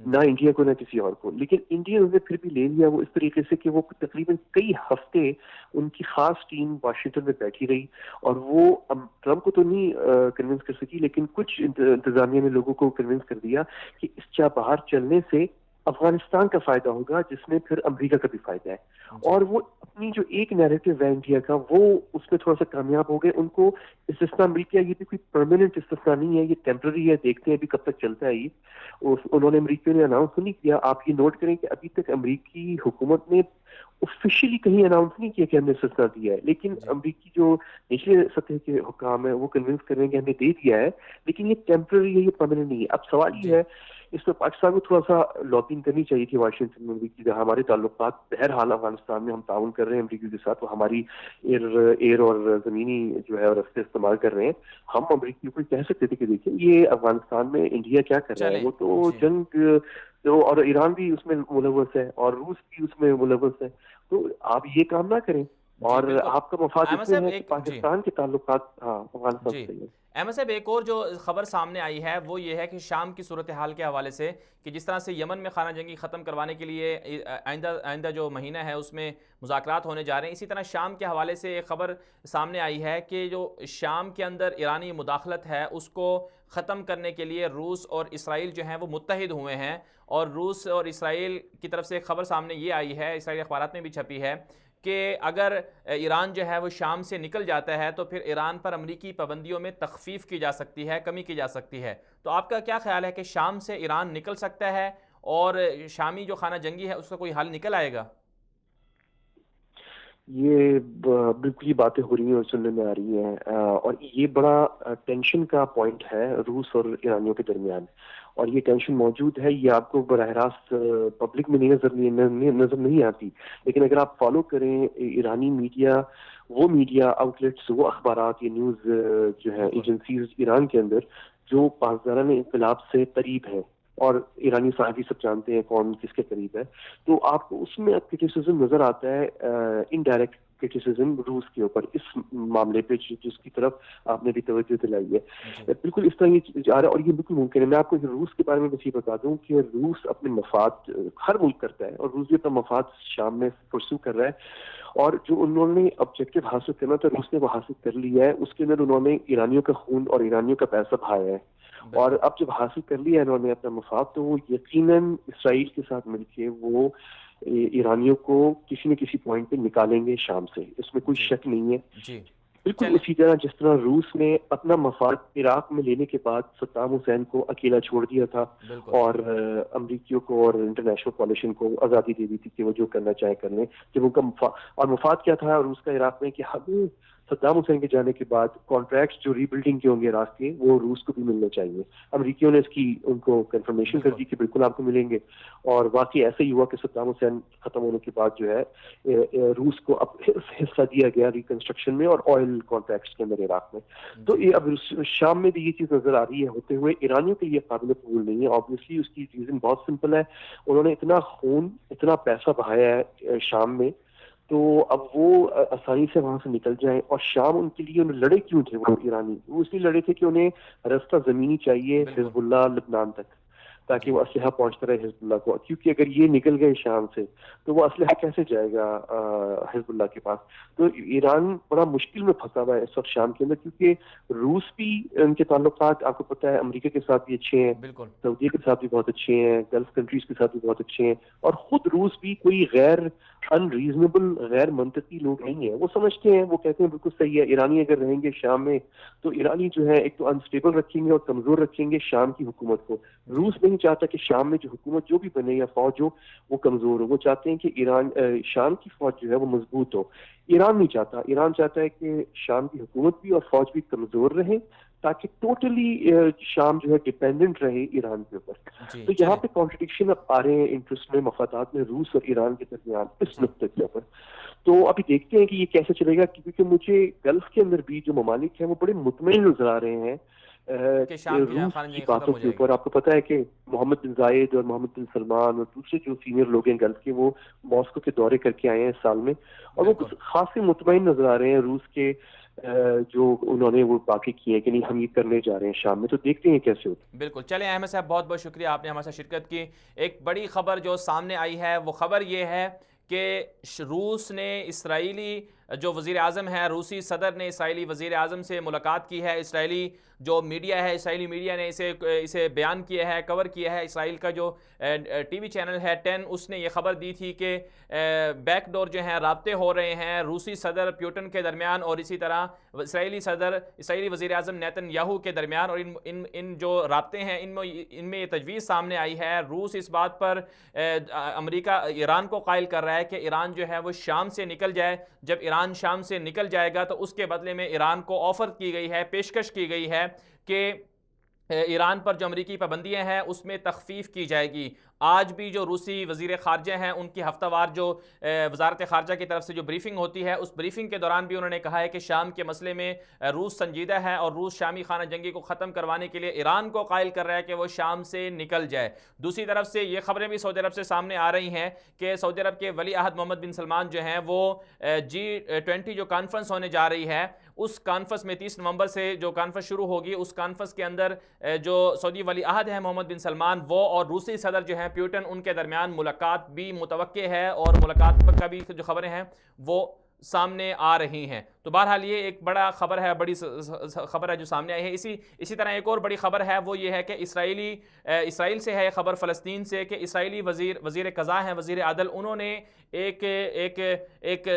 نہ انڈیا کو نہ کسی اور کو. لیکن انڈیا نے پھر بھی لے لیا وہ اس طریقے سے کہ وہ تقریباً کئی ہفتے ان کی خاص ٹیم واشنگٹن میں بیٹھی رہی اور وہ ٹرمپ کو تو نہیں کنونس کر سکی لیکن کچھ انتظامیہ نے لوگوں کو کنونس کر دیا کہ اس چابہار چلنے سے افغانستان کا فائدہ ہوگا جس میں پھر امریکہ کا بھی فائدہ ہے. اور وہ اپنی جو ایک نیریٹو ہے انڈیا کا وہ اس میں تھوڑا سا کامیاب ہو گئے. ان کو استثنا مل گیا. یہ بھی کوئی پرماننٹ استثنا نہیں ہے، یہ ٹیمپرری ہے، دیکھتے ہیں ابھی کب تک چلتا ہے. یہ انہوں نے امریکیوں نے اناؤنس نہیں کیا. آپ یہ نوٹ کریں کہ ابھی تک امریکی حکومت نے آفیشلی کہیں اناؤنس نہیں کیا کہ ہم نے استثنا دیا ہے، لیکن امریکی جو نچلے سطح کے حکام ہیں وہ کنونس کر رہے ہیں کہ ہم نے دے دیا ہے، لیکن یہ ٹیمپرری ہے، یہ پرماننٹ نہیں ہے. اب سوال یہ ہے اس میں پاکستان کو تھوڑا سا لابنگ کرنی چاہیے تھی واشنگٹن میں امریکی. ہمارے تعلقات بہرحال افغانستان میں ہم تعاون کر رہے ہیں امریکی کے ساتھ، وہ ہماری ایئر اور زمینی جو ہے راستے استعمال کر رہے ہیں. ہم امریکی کو کہہ سکتے تھے کہ دیکھیں یہ افغانستان میں انڈیا کیا کر رہا ہے، وہ تو جنگ تو، اور ایران بھی اس میں ملوث ہے اور روس بھی اس میں ملوث ہے، تو آپ یہ کام نہ کریں. اور آپ کا مفاد اس میں ہے کہ پاکستان کے تعلقات افغانستان سے ہیں. احمد صاحب ایک اور جو خبر سامنے آئی ہے وہ یہ ہے کہ شام کی صورتحال کے حوالے سے کہ جس طرح سے یمن میں خانہ جنگی ختم کروانے کے لیے آئندہ جو مہینہ ہے اس میں مذاکرات ہونے جا رہے ہیں، اسی طرح شام کے حوالے سے ایک خبر سامنے آئی ہے کہ جو شام کے اندر ایرانی مداخلت ہے اس کو ختم کرنے کے لیے روس اور اسرائیل جو ہیں وہ متحد ہوئے ہیں، اور روس اور اسرائیل کی طرف سے ایک خبر سامنے یہ آئی ہے، اسرائیلی اخبارات میں بھی چھپی ہے، کہ اگر ایران جو ہے وہ شام سے نکل جاتا ہے تو پھر ایران پر امریکی پابندیوں میں تخفیف کی جا سکتی ہے، کمی کی جا سکتی ہے۔ تو آپ کا کیا خیال ہے کہ شام سے ایران نکل سکتا ہے اور شامی جو خانہ جنگی ہے اس کا کوئی حل نکل آئے گا؟ یہ بالکل یہ باتیں ہو رہی ہیں اور سننے میں آ رہی ہیں، اور یہ بڑا ٹینشن کا پوائنٹ ہے روس اور ایرانیوں کے درمیان، اور یہ ٹینشن موجود ہے۔ یہ آپ کو براہ راست پبلک میں نظر نہیں آتی، لیکن اگر آپ فالو کریں ایرانی میڈیا، وہ میڈیا آؤٹلیٹس، وہ اخبارات، یہ نیوز جو ہے ایجنسیز ایران کے اندر جو پاسداران انقلاب سے قریب ہیں، اور ایرانی صحافی سب جانتے ہیں کون کس کے قریب ہے، تو آپ کو اس میں کرٹیسزم نظر آتا ہے، انڈائریکٹ کرٹیسزم روس کے اوپر اس معاملے پہ جس کی طرف آپ نے بھی توجہ دلائی ہے۔ بالکل اس طرح یہ جا رہا ہے، اور یہ بالکل ممکن ہے۔ میں آپ کو روس کے بارے میں بس یہ بتا دوں کہ روس اپنے مفاد ہر ملک کرتا ہے، اور روس بھی اپنا مفاد شام میں پرسو کر رہا ہے، اور جو انہوں نے آبجیکٹو حاصل کرنا تھا روس نے وہ حاصل کر لیا ہے۔ اس کے اندر انہوں نے ایرانیوں کا خون اور ایرانیوں کا پیسہ بہایا ہے، اور اب جب حاصل کر لیا ہے انہوں نے اپنا مفاد، تو وہ یقیناً اسرائیل کے ساتھ مل کے وہ ایرانیوں کو کسی نہ کسی پوائنٹ پہ نکالیں گے شام سے، اس میں کوئی شک نہیں ہے۔ بالکل اسی طرح جس طرح روس نے اپنا مفاد عراق میں لینے کے بعد صدام حسین کو اکیلا چھوڑ دیا تھا، اور امریکیوں کو اور انٹرنیشنل کولیشن کو آزادی دے دی تھی کہ وہ جو کرنا چاہے کر لیں، جب ان کا اور مفاد کیا تھا روس کا عراق میں، کہ ہمیں صدام حسین کے جانے کے بعد کانٹریکٹس جو ری بلڈنگ کے ہوں گے عراق کے، وہ روس کو بھی ملنے چاہیے۔ امریکیوں نے اس کی ان کو کنفرمیشن کر دی کہ بالکل آپ کو ملیں گے، اور واقعی ایسا ہی ہوا کہ صدام حسین ختم ہونے کے بعد جو ہے روس کو اب حصہ دیا گیا ریکنسٹرکشن میں اور آئل کانٹریکٹس کے اندر عراق میں۔ تو یہ اب شام میں بھی یہ چیز نظر آ رہی ہے ہوتے ہوئے، ایرانیوں کے لیے قابل قبول نہیں ہے۔ آبویسلی اس کی ریزن بہت سمپل ہے، انہوں نے اتنا خون اتنا پیسہ بہایا ہے شام میں، تو اب وہ آسانی سے وہاں سے نکل جائیں۔ اور شام ان کے لیے انہیں لڑے کیوں تھے وہ ایرانی؟ وہ اس لیے لڑے تھے کہ انہیں رستہ زمینی چاہیے حزب اللہ لبنان تک، تاکہ وہ اسلحہ پہنچتا رہے حزب اللہ کو، کیونکہ اگر یہ نکل گئے شام سے تو وہ اسلحہ کیسے جائے گا حزب اللہ کے پاس؟ تو ایران بڑا مشکل میں پھنسا ہوا ہے اس وقت شام کے اندر، کیونکہ روس بھی ان کے تعلقات آپ کو پتہ ہے امریکہ کے ساتھ بھی اچھے ہیں، سعودیہ کے ساتھ بھی بہت اچھے ہیں، گلف کنٹریز کے ساتھ بھی بہت اچھے ہیں، اور خود روس بھی کوئی غیر انریزنیبل غیر منطقی لوگ نہیں ہیں۔ وہ سمجھتے ہیں، وہ کہتے ہیں بالکل صحیح ہے، ایرانی اگر رہیں گے شام میں تو ایرانی جو ہے ایک تو انسٹیبل رکھیں گے اور کمزور رکھیں گے شام کی حکومت کو۔ روس نہیں چاہتا کہ شام میں جو حکومت جو بھی بنے یا فوج ہو وہ کمزور ہو، وہ چاہتے ہیں کہ شام کی فوج جو ہے وہ مضبوط ہو۔ ایران نہیں چاہتا، ایران چاہتا ہے کہ شام کی حکومت بھی اور فوج بھی کمزور رہے، تاکہ ٹوٹلی شام جو ہے ڈیپینڈنٹ رہے ایران کے اوپر۔ تو یہاں پہ کانٹرڈکشن اب آ رہے ہیں انٹرسٹ میں، مفادات میں روس اور ایران کے درمیان اس نقطے کے اوپر۔ تو ابھی دیکھتے ہیں کہ یہ کیسے چلے گا، کیونکہ مجھے گلف کے اندر بھی جو ممالک ہیں وہ بڑے مطمئن نظر آ رہے ہیں روس کی باتوں کے اوپر۔ آپ کو پتا ہے کہ محمد بن زائد اور محمد بن سلمان اور دوسرے جو سینئر لوگ ہیں گلف کے، وہ ماسکو کے دورے کر کے آئے ہیں اس سال میں، اور وہ خاصے مطمئن نظر آ رہے ہیں روس کے جو انہوں نے وہ باقی کیے ہیں کہ نہیں ہم یہ کرنے جا رہے ہیں شام میں۔ تو دیکھتے ہیں کیسے ہوتا ہے۔ بالکل، چلیں احمد صاحب بہت بہت شکریہ، آپ نے ہمارے ساتھ شرکت کی۔ ایک بڑی خبر جو سامنے آئی ہے وہ خبر یہ ہے کہ روس نے اسرائیلی جو وزیر اعظم ہے، روسی صدر نے اسرائیلی وزیر اعظم سے ملاقات کی ہے۔ اسرائیلی جو میڈیا ہے، اسرائیلی میڈیا نے اسے بیان کیا ہے، کور کیا ہے۔ اسرائیل کا جو ٹی وی چینل ہے 10، اس نے یہ خبر دی تھی کہ بیک ڈور جو ہیں رابطے ہو رہے ہیں روسی صدر پیوٹن کے درمیان اور اسی طرح اسرائیلی وزیر اعظم نیتن یاہو کے درمیان، اور ان جو رابطے ہیں ان میں یہ تجویز سامنے آئی ہے۔ روس اس بات پر امریکہ ایران کو قائل کر رہا ہے کہ ایران جو ہے وہ شام سے نکل جائے۔ جب ایران شام سے نکل جائے گا تو اس کے بدلے میں ایران کو آفر کی گئی ہے، پیشکش کی گئی ہے کہ ایران پر جو امریکی پابندیاں ہیں اس میں تخفیف کی جائے گی۔ آج بھی جو روسی وزیر خارجہ ہیں ان کی ہفتہ وار جو وزارت خارجہ کی طرف سے جو بریفنگ ہوتی ہے، اس بریفنگ کے دوران بھی انہوں نے کہا ہے کہ شام کے مسئلے میں روس سنجیدہ ہے، اور روس شامی خانہ جنگی کو ختم کروانے کے لیے ایران کو قائل کر رہا ہے کہ وہ شام سے نکل جائے۔ دوسری طرف سے یہ خبریں بھی سعودی عرب سے سامنے آ رہی ہیں کہ سعودی عرب کے ولی عہد محمد بن سلمان جو ہیں وہ G20 جو کانفرنس ہونے جا رہی ہے، اس کانفرنس میں 30 نومبر سے جو کانفرنس شروع ہوگی، اس کانفرنس کے اندر جو سعودی ولی عہد ہے محمد بن سلمان، وہ اور روسی صدر جو ہیں پیوٹن، ان کے درمیان ملاقات بھی متوقع ہے، اور ملاقات کا بھی جو خبریں ہیں وہ سامنے آ رہی ہیں۔ تو بہرحال یہ ایک بڑا خبر ہے، بڑی خبر ہے جو سامنے آئی ہے. اسی طرح ایک اور بڑی خبر ہے، وہ یہ ہے کہ اسرائیل سے ہے خبر، فلسطین سے، کہ اسرائیلی وزیر قضا ہیں، وزیر عدل، انہوں نے ایک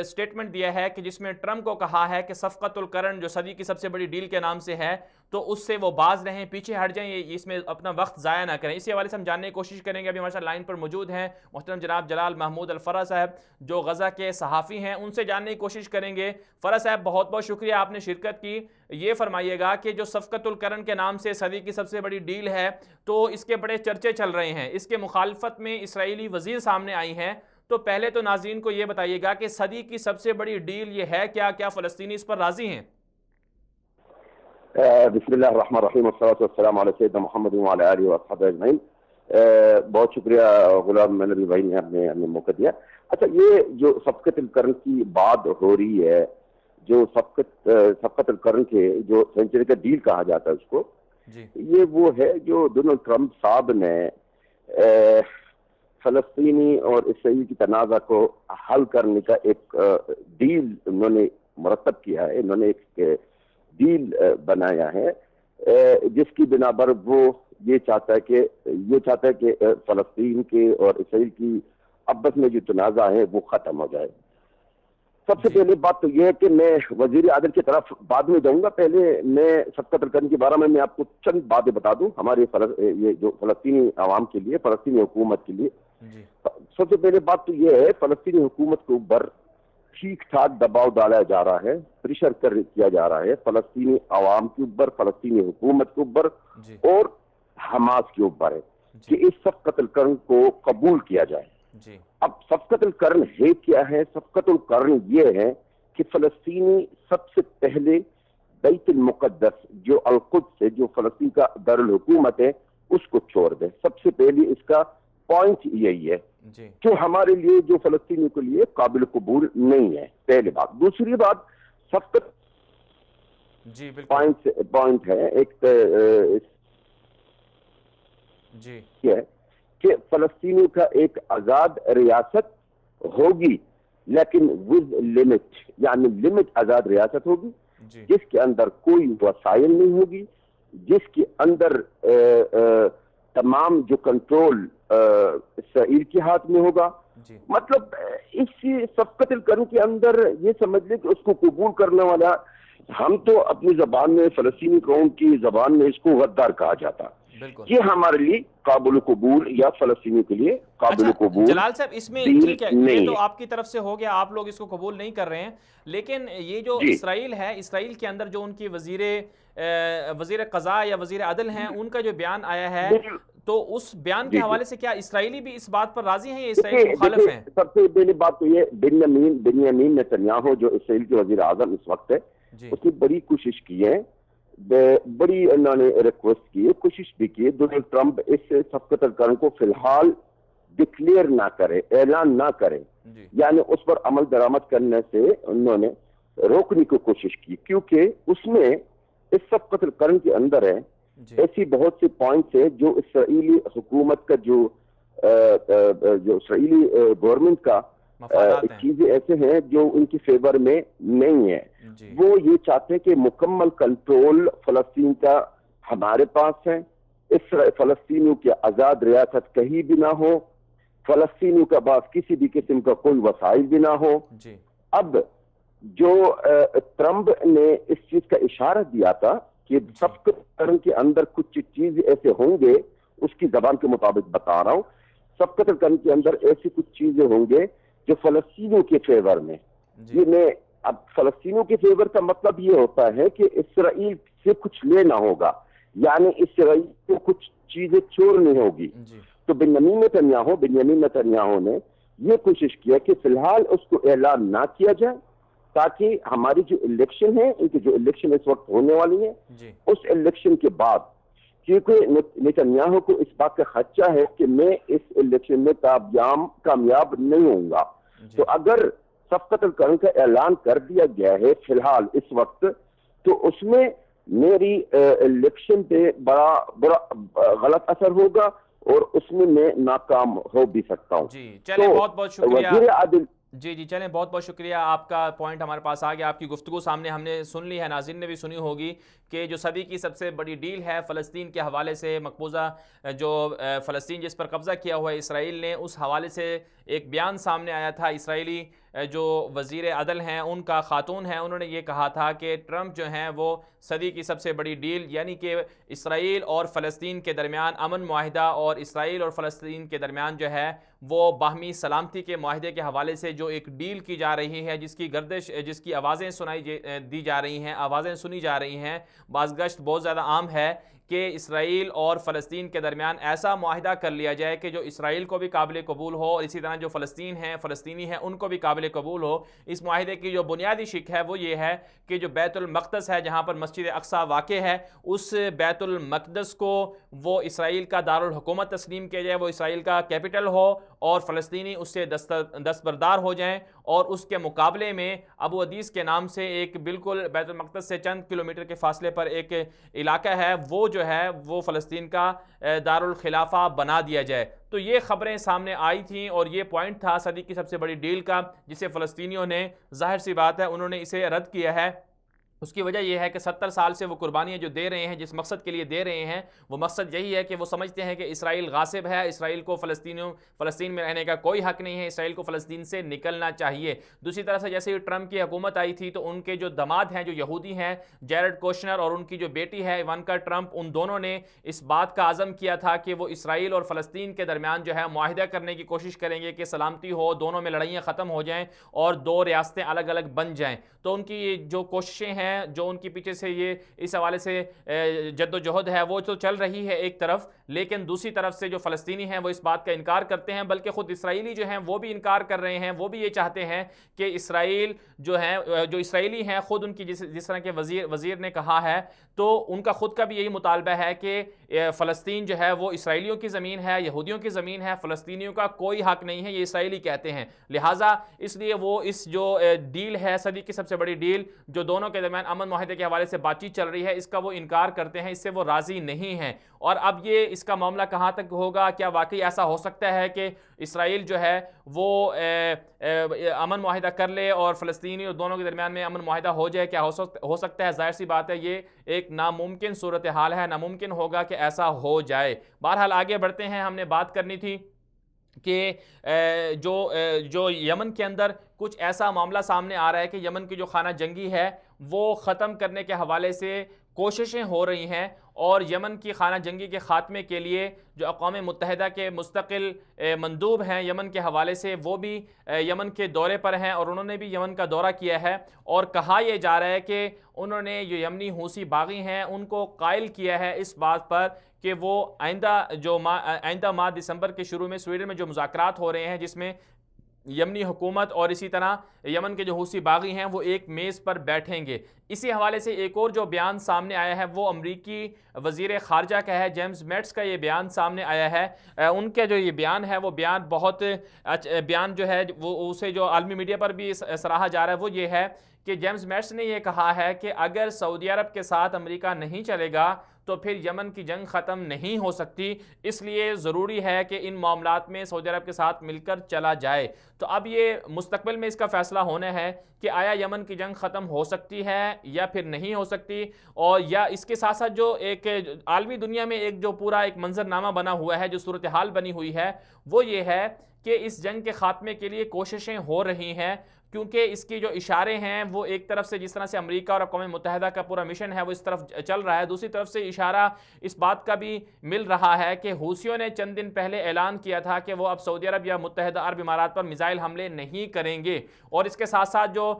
سٹیٹمنٹ دیا ہے کہ جس میں ٹرمپ کو کہا ہے کہ صفقۃ القرن جو صدی کی سب سے بڑی ڈیل کے نام سے ہے تو اس سے وہ باز رہیں، پیچھے ہٹ جائیں، اس میں اپنا وقت ضائع نہ کریں. اسی حوالے سے ہم جاننے کی کوشش کریں گے. ابھی ہمارے ساتھ لائن پر موجود ہیں محترم جناب جلال محمود الفرح صاحب، جو غزہ کے صحافی ہیں، ان سے جاننے کی کوشش کریں گے. فرح صاحب، بہت بہت شکریہ آپ نے شرکت کی. یہ فرمائیے گا کہ جو صفقۃ القرن کے نام سے صدی کی سب سے بڑی ڈیل ہے تو اس کے بڑے چرچے چل رہے ہیں، اس کے مخالفت میں اسرائیلی وزیر سامنے آئی ہیں، تو پہلے تو ناظرین کو یہ بتائیے گا کہ صدی کی سب سے بڑی ڈیل یہ ہے کیا فلسطینی اس پر راضی ہیں؟ بسم اللہ الرحمن الرحیم والصلاة والسلام علی سیدنا محمد وعلی آلہ وصحبہ اجمعین. بہت شکریہ غلام نبی بھائی نے ہمیں موقع دیا. اچھا، یہ جو صفقۃ القرن کی بات ہو رہی ہے، جو صفقۃ القرن کے جو سینچری کا ڈیل کہا جاتا ہے اس کو، یہ وہ ہے جو ڈونلڈ ٹرمپ صاحب نے فلسطینی اور اسرائیل کی تنازع کو حل کرنے کا ایک ڈیل انہوں نے مرتب کیا ہے. انہوں نے ایک ڈیل بنایا ہے جس کی بنا پر وہ یہ چاہتا ہے کہ فلسطین کے اور اسرائیل کی آپس میں جو تنازع ہے وہ ختم ہو جائے. سب سے پہلی بات تو یہ ہے کہ میں وزیر عدل کی طرف بعد میں جاؤں گا. پہلے میں صفقۃ القرن کے بارے میں آپ کو چند باتیں بتا دوں ہمارے یہ جو فلسطینی عوام کے لیے، فلسطینی حکومت کے لیے. سب سے پہلے بات تو یہ ہے، فلسطینی حکومت کے اوپر ٹھیک ٹھاک دباؤ ڈالا جا رہا ہے، پریشر کیا جا رہا ہے فلسطینی عوام کے اوپر، فلسطینی حکومت کے اوپر اور حماس کے اوپر ہے کہ اس صفقۃ القرن کو قبول کیا جائے. اب صفقۃ القرن ہے کیا ہے؟ صفقۃ القرن یہ ہے کہ فلسطینی سب سے پہلے بیت المقدس جو القدس ہے، جو فلسطین کا دارالحکومت ہے، اس کو چھوڑ دے. سب سے پہلے اس کا پوائنٹ یہی ہے جو ہمارے لیے، جو فلسطینی کے لیے قابل قبول نہیں ہے. پہلی بات. دوسری بات، صفقت پوائنٹ ہے ایک ہے کہ فلسطینیوں کا ایک آزاد ریاست ہوگی، لیکن ود لمٹ، یعنی لمٹ آزاد ریاست ہوگی جس کے اندر کوئی وسائل نہیں ہوگی، جس کے اندر تمام جو کنٹرول اسرائیل کے ہاتھ میں ہوگا. مطلب اس صفقۃ القرن کے اندر یہ سمجھ لیں کہ اس کو قبول کرنے والا، ہم تو اپنی زبان میں، فلسطینی قوم کی زبان میں اس کو غدار کہا جاتا. یہ ہمارے لیے قابل قبول یا فلسطینی کے لیے قابل قبول. جلال صاحب، اس میں ٹھیک ہے، یہ تو آپ کی طرف سے ہو گیا، آپ لوگ اس کو قبول نہیں کر رہے ہیں، لیکن یہ جو اسرائیل ہے، اسرائیل کے اندر جو ان کی وزیر قضا یا وزیر عدل ہیں، ان کا جو بیان آیا ہے، تو اس بیان کے حوالے سے کیا اسرائیلی بھی اس بات پر راضی ہیں یا اسرائیل مخالف ہیں؟ سب سے پہلی بات تو یہ، بنیامین نتنیاہو جو اسرائیل کے وزیر اعظم اس وقت ہے، اس نے بڑی کوشش کی ہے، بڑی انہوں نے ریکویسٹ کی ہے، کوشش بھی کی ہے ڈونلڈ ٹرمپ اس صفقۃ القرن کو فی الحال ڈکلیئر نہ کرے، اعلان نہ کرے، یعنی اس پر عمل درآمد کرنے سے انہوں نے روکنے کی کوشش کی، کیونکہ اس میں اس صفقۃ القرن کے اندر ہے ایسی بہت سے پوائنٹس ہیں جو اسرائیلی حکومت کا جو اسرائیلی گورنمنٹ کا چیزیں ایسے ہیں جو ان کی فیور میں نہیں ہے. وہ یہ چاہتے ہیں کہ مکمل کنٹرول فلسطین کا ہمارے پاس ہے، فلسطینیوں کی آزاد ریاست کہیں بھی نہ ہو، فلسطینیوں کا پاس کسی بھی قسم کا کوئی وسائل بھی نہ ہو. اب جو ٹرمپ نے اس چیز کا اشارہ دیا تھا کہ صفقۃ القرن کے اندر کچھ چیز ایسے ہوں گے، اس کی زبان کے مطابق بتا رہا ہوں، صفقۃ القرن کے اندر ایسی کچھ چیزیں ہوں گے جو فلسطینیوں کے فیور میں. یہ میں اب فلسطینیوں کے فیور کا مطلب یہ ہوتا ہے کہ اسرائیل سے کچھ لینا ہوگا، یعنی اسرائیل کو کچھ چیزیں چھوڑنی ہوگی. تو بنیامین نتنیاہو نے یہ کوشش کیا کہ فی الحال اس کو اعلان نہ کیا جائے، تاکہ ہماری جو الیکشن ہے، ان کی جو الیکشن اس وقت ہونے والی ہے، اس الیکشن کے بعد، کیونکہ نتنیاہو کو اس بات کا خدشہ ہے کہ میں اس الیکشن میں کامیاب نہیں ہوں گا، تو اگر صفقۃ القرن کا اعلان کر دیا گیا ہے فی الحال اس وقت، تو اس میں میری الیکشن پہ بڑا غلط اثر ہوگا اور اس میں ناکام ہو بھی سکتا ہوں. چلیں، بہت بہت شکریہ. وزیر عدل جی جی چلیں، بہت بہت شکریہ، آپ کا پوائنٹ ہمارے پاس آ گیا، آپ کی گفتگو سامنے ہم نے سن لی ہے، ناظرین نے بھی سنی ہوگی کہ جو صدی کی سب سے بڑی ڈیل ہے فلسطین کے حوالے سے، مقبوضہ جو فلسطین جس پر قبضہ کیا ہوا ہے اسرائیل نے، اس حوالے سے ایک بیان سامنے آیا تھا۔ اسرائیلی جو وزیر عدل ہیں، ان کا خاتون ہیں، انہوں نے یہ کہا تھا کہ ٹرمپ جو ہیں وہ صدی کی سب سے بڑی ڈیل، یعنی کہ اسرائیل اور فلسطین کے درمیان امن معاہدہ اور اسرائیل اور فلسطین کے درمیان جو ہے وہ باہمی سلامتی کے معاہدے کے حوالے سے جو ایک ڈیل کی جا رہی ہے، جس کی گردش، جس کی آوازیں دی جا رہی ہیں، آوازیں سنی جا رہی ہیں، بعض گشت بہت زیادہ عام ہے کہ اسرائیل اور فلسطین کے درمیان ایسا معاہدہ کر لیا جائے کہ جو اسرائیل کو بھی قابل قبول ہو اور اسی طرح جو فلسطینی ہیں ان کو بھی قابل قبول ہو۔ اس معاہدے کی جو بنیادی شق ہے وہ یہ ہے کہ جو بیت المقدس ہے، جہاں پر مسجد اقصیٰ واقع ہے، اس بیت المقدس کو وہ اسرائیل کا دارالحکومت تسلیم کیا جائے، وہ اسرائیل کا کیپٹل ہو اور فلسطینی اس سے دستبردار ہو جائیں، اور اس کے مقابلے میں ابو عدیس کے نام سے ایک بالکل بیت المقدس سے چند کلومیٹر کے فاصلے پر ایک علاقہ ہے، وہ جو ہے وہ فلسطین کا دارالخلافہ بنا دیا جائے۔ تو یہ خبریں سامنے آئی تھیں اور یہ پوائنٹ تھا صدی کی سب سے بڑی ڈیل کا، جسے فلسطینیوں نے، ظاہر سی بات ہے، انہوں نے اسے رد کیا ہے۔ اس کی وجہ یہ ہے کہ 70 سال سے وہ قربانیاں جو دے رہے ہیں، جس مقصد کے لیے دے رہے ہیں، وہ مقصد یہی ہے کہ وہ سمجھتے ہیں کہ اسرائیل غاصب ہے، اسرائیل کو فلسطین میں رہنے کا کوئی حق نہیں ہے، اسرائیل کو فلسطین سے نکلنا چاہیے۔ دوسری طرف سے جیسے ہی ٹرمپ کی حکومت آئی تھی تو ان کے جو داماد ہیں جو یہودی ہیں، جیرڈ کوشنر، اور ان کی جو بیٹی ہے ایوانکا ٹرمپ، ان دونوں نے اس بات کا عزم کیا تھا کہ وہ اسرائیل اور فلسطین کے درمیان جو ہے معاہدہ کرنے کی کوشش کریں گے کہ سلامتی ہو، دونوں میں لڑائیاں ختم ہو جائیں اور دو ریاستیں الگ الگ بن جائیں۔ تو ان کی جو کوششیں ہیں، جو ان کی پیچھے سے یہ اس حوالے سے جد و جہد ہے، وہ تو چل رہی ہے ایک طرف، لیکن دوسری طرف سے جو فلسطینی ہیں وہ اس بات کا انکار کرتے ہیں، بلکہ خود اسرائیلی جو ہیں وہ بھی انکار کر رہے ہیں، وہ بھی یہ چاہتے ہیں کہ اسرائیل جو اسرائیلی ہیں، خود ان کی جس طرح کے وزیر نے کہا ہے، تو ان کا خود کا بھی یہی مطالبہ ہے کہ فلسطین جو ہے وہ اسرائیلیوں کی زمین ہے، یہودیوں کی زمین ہے، فلسطینیوں کا کوئی حق نہیں ہے، یہ اسرائیلی کہتے ہیں۔ لہٰذا اس لیے وہ اس جو ڈیل ہے، صدی کی سب سے بڑی ڈیل جو دونوں کے درمیان امن معاہدے کے حوالے سے بات چیت چل رہی ہے، اس کا وہ انکار کرتے ہیں، اس سے وہ راضی نہیں ہیں۔ اور اب یہ اس کا معاملہ کہاں تک ہوگا؟ کیا واقعی ایسا ہو سکتا ہے کہ اسرائیل جو ہے وہ امن معاہدہ کر لے اور فلسطینی اور دونوں کے درمیان میں امن معاہدہ ہو جائے؟ کیا ہو سکتا ہے؟ ظاہر سی بات ہے یہ ایک ناممکن صورتحال ہے، ناممکن ہوگا کہ ایسا ہو جائے۔ بہرحال آگے بڑھتے ہیں، ہم نے بات کرنی تھی کہ جو یمن کے اندر کچھ ایسا معاملہ سامنے آ رہا ہے کہ یمن کی جو خانہ جنگی ہے وہ ختم کرنے کے حوالے سے کوششیں ہو رہی ہیں، اور یمن کی خانہ جنگی کے خاتمے کے لیے جو اقوام متحدہ کے مستقل مندوب ہیں یمن کے حوالے سے، وہ بھی یمن کے دورے پر ہیں، اور انہوں نے بھی یمن کا دورہ کیا ہے، اور کہا یہ جا رہا ہے کہ انہوں نے جو یمنی حوثی باغی ہیں ان کو قائل کیا ہے اس بات پر کہ وہ آئندہ ماہ دسمبر کے شروع میں سویڈن میں جو مذاکرات ہو رہے ہیں، جس میں یمنی حکومت اور اسی طرح یمن کے جو حوثی باغی ہیں وہ ایک میز پر بیٹھیں گے۔ اسی حوالے سے ایک اور جو بیان سامنے آیا ہے وہ امریکی وزیر خارجہ کا ہے، جیمز میٹس کا یہ بیان سامنے آیا ہے۔ ان کا جو یہ بیان ہے وہ بیان جو ہے وہ اسے جو عالمی میڈیا پر بھی سراہا جا رہا ہے وہ یہ ہے کہ جیمز میٹس نے یہ کہا ہے کہ اگر سعودی عرب کے ساتھ امریکہ نہیں چلے گا تو پھر یمن کی جنگ ختم نہیں ہو سکتی، اس لیے ضروری ہے کہ ان معاملات میں سعودی عرب کے ساتھ مل کر چلا جائے۔ تو اب یہ مستقبل میں اس کا فیصلہ ہونا ہے کہ آیا یمن کی جنگ ختم ہو سکتی ہے یا پھر نہیں ہو سکتی، اور یا اس کے ساتھ ساتھ جو ایک عالمی دنیا میں ایک جو پورا ایک منظرنامہ بنا ہوا ہے، جو صورتحال بنی ہوئی ہے، وہ یہ ہے کہ اس جنگ کے خاتمے کے لیے کوششیں ہو رہی ہیں، کیونکہ اس کی جو اشارے ہیں وہ ایک طرف سے جس طرح سے امریکہ اور اقوام متحدہ کا پورا مشن ہے وہ اس طرف چل رہا ہے، دوسری طرف سے اشارہ اس بات کا بھی مل رہا ہے کہ حوثیوں نے چند دن پہلے اعلان کیا تھا کہ وہ اب سعودی عرب یا متحدہ عرب امارات پر میزائل حملے نہیں کریں گے، اور اس کے ساتھ ساتھ جو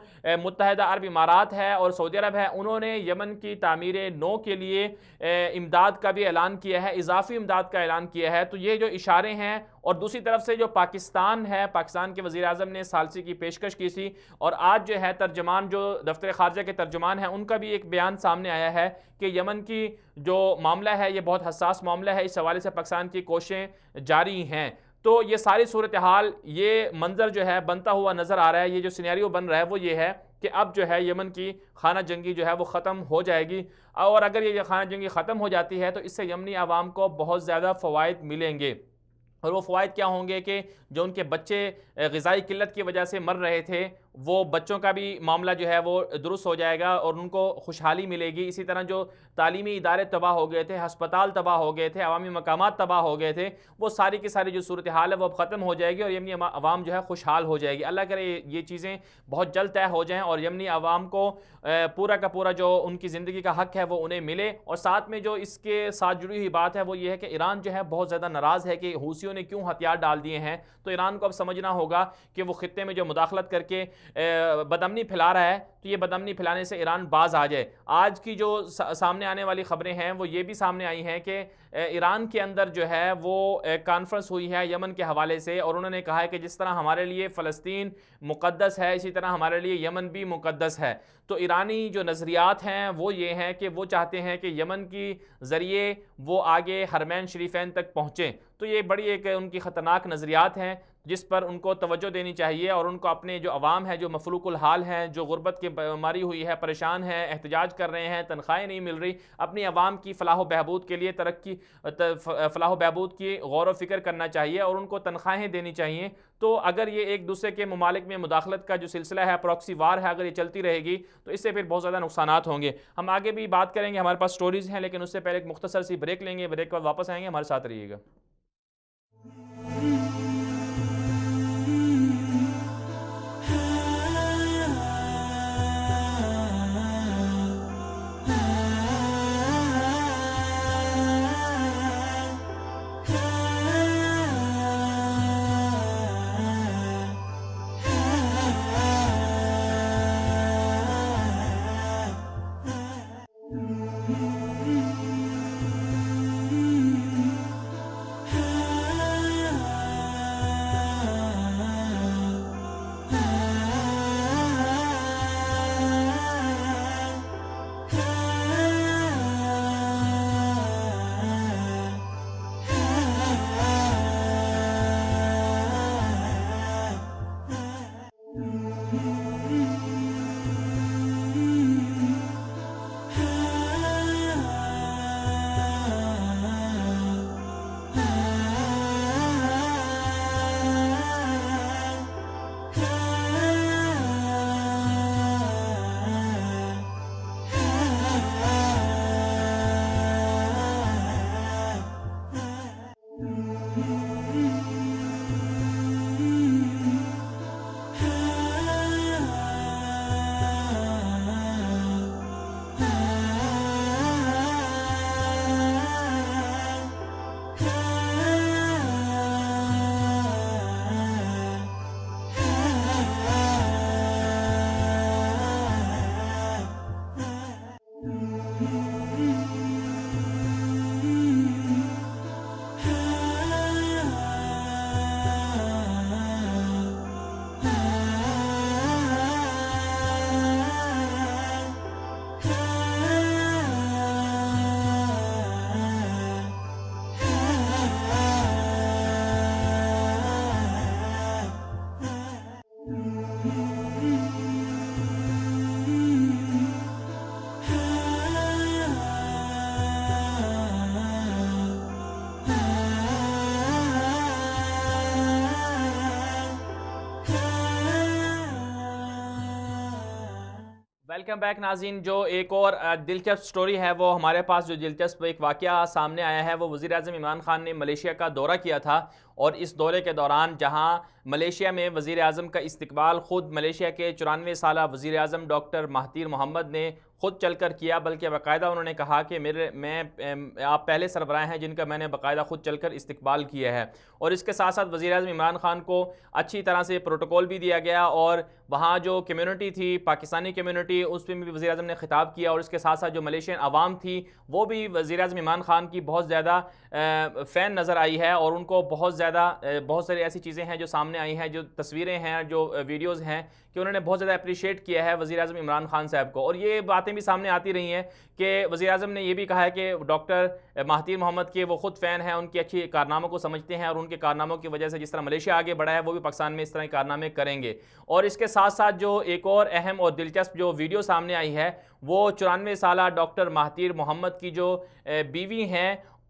متحدہ عرب امارات ہے اور سعودی عرب ہے، انہوں نے یمن کی تعمیر نو کے لیے امداد کا بھی اعلان کیا ہے، اضافی امداد کا اعلان کیا ہے۔ تو یہ جو اشارے ہیں، اور دوسری طرف سے جو پاکستان ہے، پاکستان کے وزیر اعظم نے ثالثی کی پیشکش کی تھی، اور آج جو ہے ترجمان جو دفتر خارجہ کے ترجمان ہیں ان کا بھی ایک بیان سامنے آیا ہے کہ یمن کی جو معاملہ ہے یہ بہت حساس معاملہ ہے، اس حوالے سے پاکستان کی کوششیں جاری ہیں۔ تو یہ ساری صورتحال، یہ منظر جو ہے بنتا ہوا نظر آ رہا ہے، یہ جو سینیریو بن رہا ہے وہ یہ ہے کہ اب جو ہے یمن کی خانہ جنگی جو ہے وہ ختم ہو جائے گی، اور اگر یہ خانہ جنگی ختم ہو جاتی ہے تو اس سے یمنی عوام کو بہت زیادہ فوائد ملیں گے۔ اور وہ فوائد کیا ہوں گے کہ جو ان کے بچے غذائی قلت کی وجہ سے مر رہے تھے وہ بچوں کا بھی معاملہ جو ہے وہ درست ہو جائے گا اور ان کو خوشحالی ملے گی. اسی طرح جو تعلیمی ادارے تباہ ہو گئے تھے, ہسپتال تباہ ہو گئے تھے, عوامی مقامات تباہ ہو گئے تھے, وہ ساری کی ساری جو صورتحال ہے وہ اب ختم ہو جائے گی اور یمنی عوام جو ہے خوشحال ہو جائے گی. اللہ کرے یہ چیزیں بہت جلد طے ہو جائیں اور یمنی عوام کو پورا کا پورا جو ان کی زندگی کا حق ہے وہ انہیں ملے. اور ساتھ میں جو اس کے ساتھ جڑی ہوئی بات ہے وہ یہ ہے کہ ایران جو ہے بہت زیادہ ناراض ہے کہ حوثیوں نے کیوں ہتھیار ڈال دیے ہیں. تو ایران کو اب سمجھنا ہوگا کہ وہ خطے میں جو مداخلت کر کے بدامنی پھیلا رہا ہے تو یہ بدامنی پھیلانے سے ایران باز آ جائے. آج کی جو سامنے آنے والی خبریں ہیں وہ یہ بھی سامنے آئی ہیں کہ ایران کے اندر جو ہے وہ کانفرنس ہوئی ہے یمن کے حوالے سے اور انہوں نے کہا ہے کہ جس طرح ہمارے لیے فلسطین مقدس ہے اسی طرح ہمارے لیے یمن بھی مقدس ہے. تو ایرانی جو نظریات ہیں وہ یہ ہیں کہ وہ چاہتے ہیں کہ یمن کی ذریعے وہ آگے حرمین شریفین تک پہنچیں. تو یہ بڑی ایک ان کی خطرناک نظریات ہیں جس پر ان کو توجہ دینی چاہیے اور ان کو اپنے جو عوام ہے جو مفلوق الحال ہیں, جو غربت کی ماری ہوئی ہے, پریشان ہیں, احتجاج کر رہے ہیں, تنخواہیں نہیں مل رہی, اپنی عوام کی فلاح و بہبود کے لیے فلاح و بہبود کی غور و فکر کرنا چاہیے اور ان کو تنخواہیں دینی چاہیے. تو اگر یہ ایک دوسرے کے ممالک میں مداخلت کا جو سلسلہ ہے, پراکسی وار ہے, اگر یہ چلتی رہے گی تو اس سے پھر بہت زیادہ نقصانات ہوں گے. ہم آگے بھی بات کریں گے, ہمارے پاس سٹوریز ہیں, لیکن اس سے پہلے ایک مختصر سی بریک لیں گے. بریک کے بعد واپس آئیں گے, ہمارے ساتھ رہیے گا. ویلکم بیک ناظرین. جو ایک اور دلچسپ سٹوری ہے وہ ہمارے پاس, جو دلچسپ ایک واقعہ سامنے آیا ہے وہ وزیر اعظم عمران خان نے ملیشیا کا دورہ کیا تھا اور اس دورے کے دوران جہاں ملیشیا میں وزیر اعظم کا استقبال خود ملیشیا کے 94 سالہ وزیر اعظم ڈاکٹر مہاتیر محمد نے خود چل کر کیا, بلکہ باقاعدہ انہوں نے کہا کہ آپ پہلے سربراہ ہیں جن کا میں نے باقاعدہ خود چل کر استقبال کیا ہے. اور اس کے ساتھ ساتھ وزیر اعظم عمران خان کو اچھی طرح سے پروٹوکول بھی دیا گیا اور وہاں جو کمیونٹی تھی پاکستانی کمیونٹی اس پہ بھی وزیر اعظم نے خطاب کیا اور اس کے ساتھ ساتھ جو ملیشین عوام تھی وہ بھی وزیر اعظم عمران خان کی بہت زیادہ فین نظر آئی ہے اور ان کو بہت ساری ایسی چیزیں ہیں جو سامنے آئی ہیں, جو تصویریں ہیں, جو ویڈیوز ہیں کہ انہوں نے بہت زیادہ اپریشیٹ کیا ہے وزیر اعظم عمران خان صاحب کو. اور یہ باتیں بھی سامنے آتی رہی ہیں کہ وزیر اعظم نے یہ بھی کہا ہے کہ ڈاکٹر مہاتیر محمد کے وہ خود فین ہیں, ان کے اچھی کارناموں کو سمجھتے ہیں اور ان کے کارناموں کی وجہ سے جس طرح ملیشیا آگے بڑھا ہے وہ بھی پاکستان میں اس طرح کے کارنامے کریں گے. اور اس کے ساتھ ساتھ جو ایک اور اہم اور دلچسپ جو ویڈیو سامنے آئی ہے وہ 94 سالہ ڈاکٹر مہاتیر محمد کی جو بیوی ہیں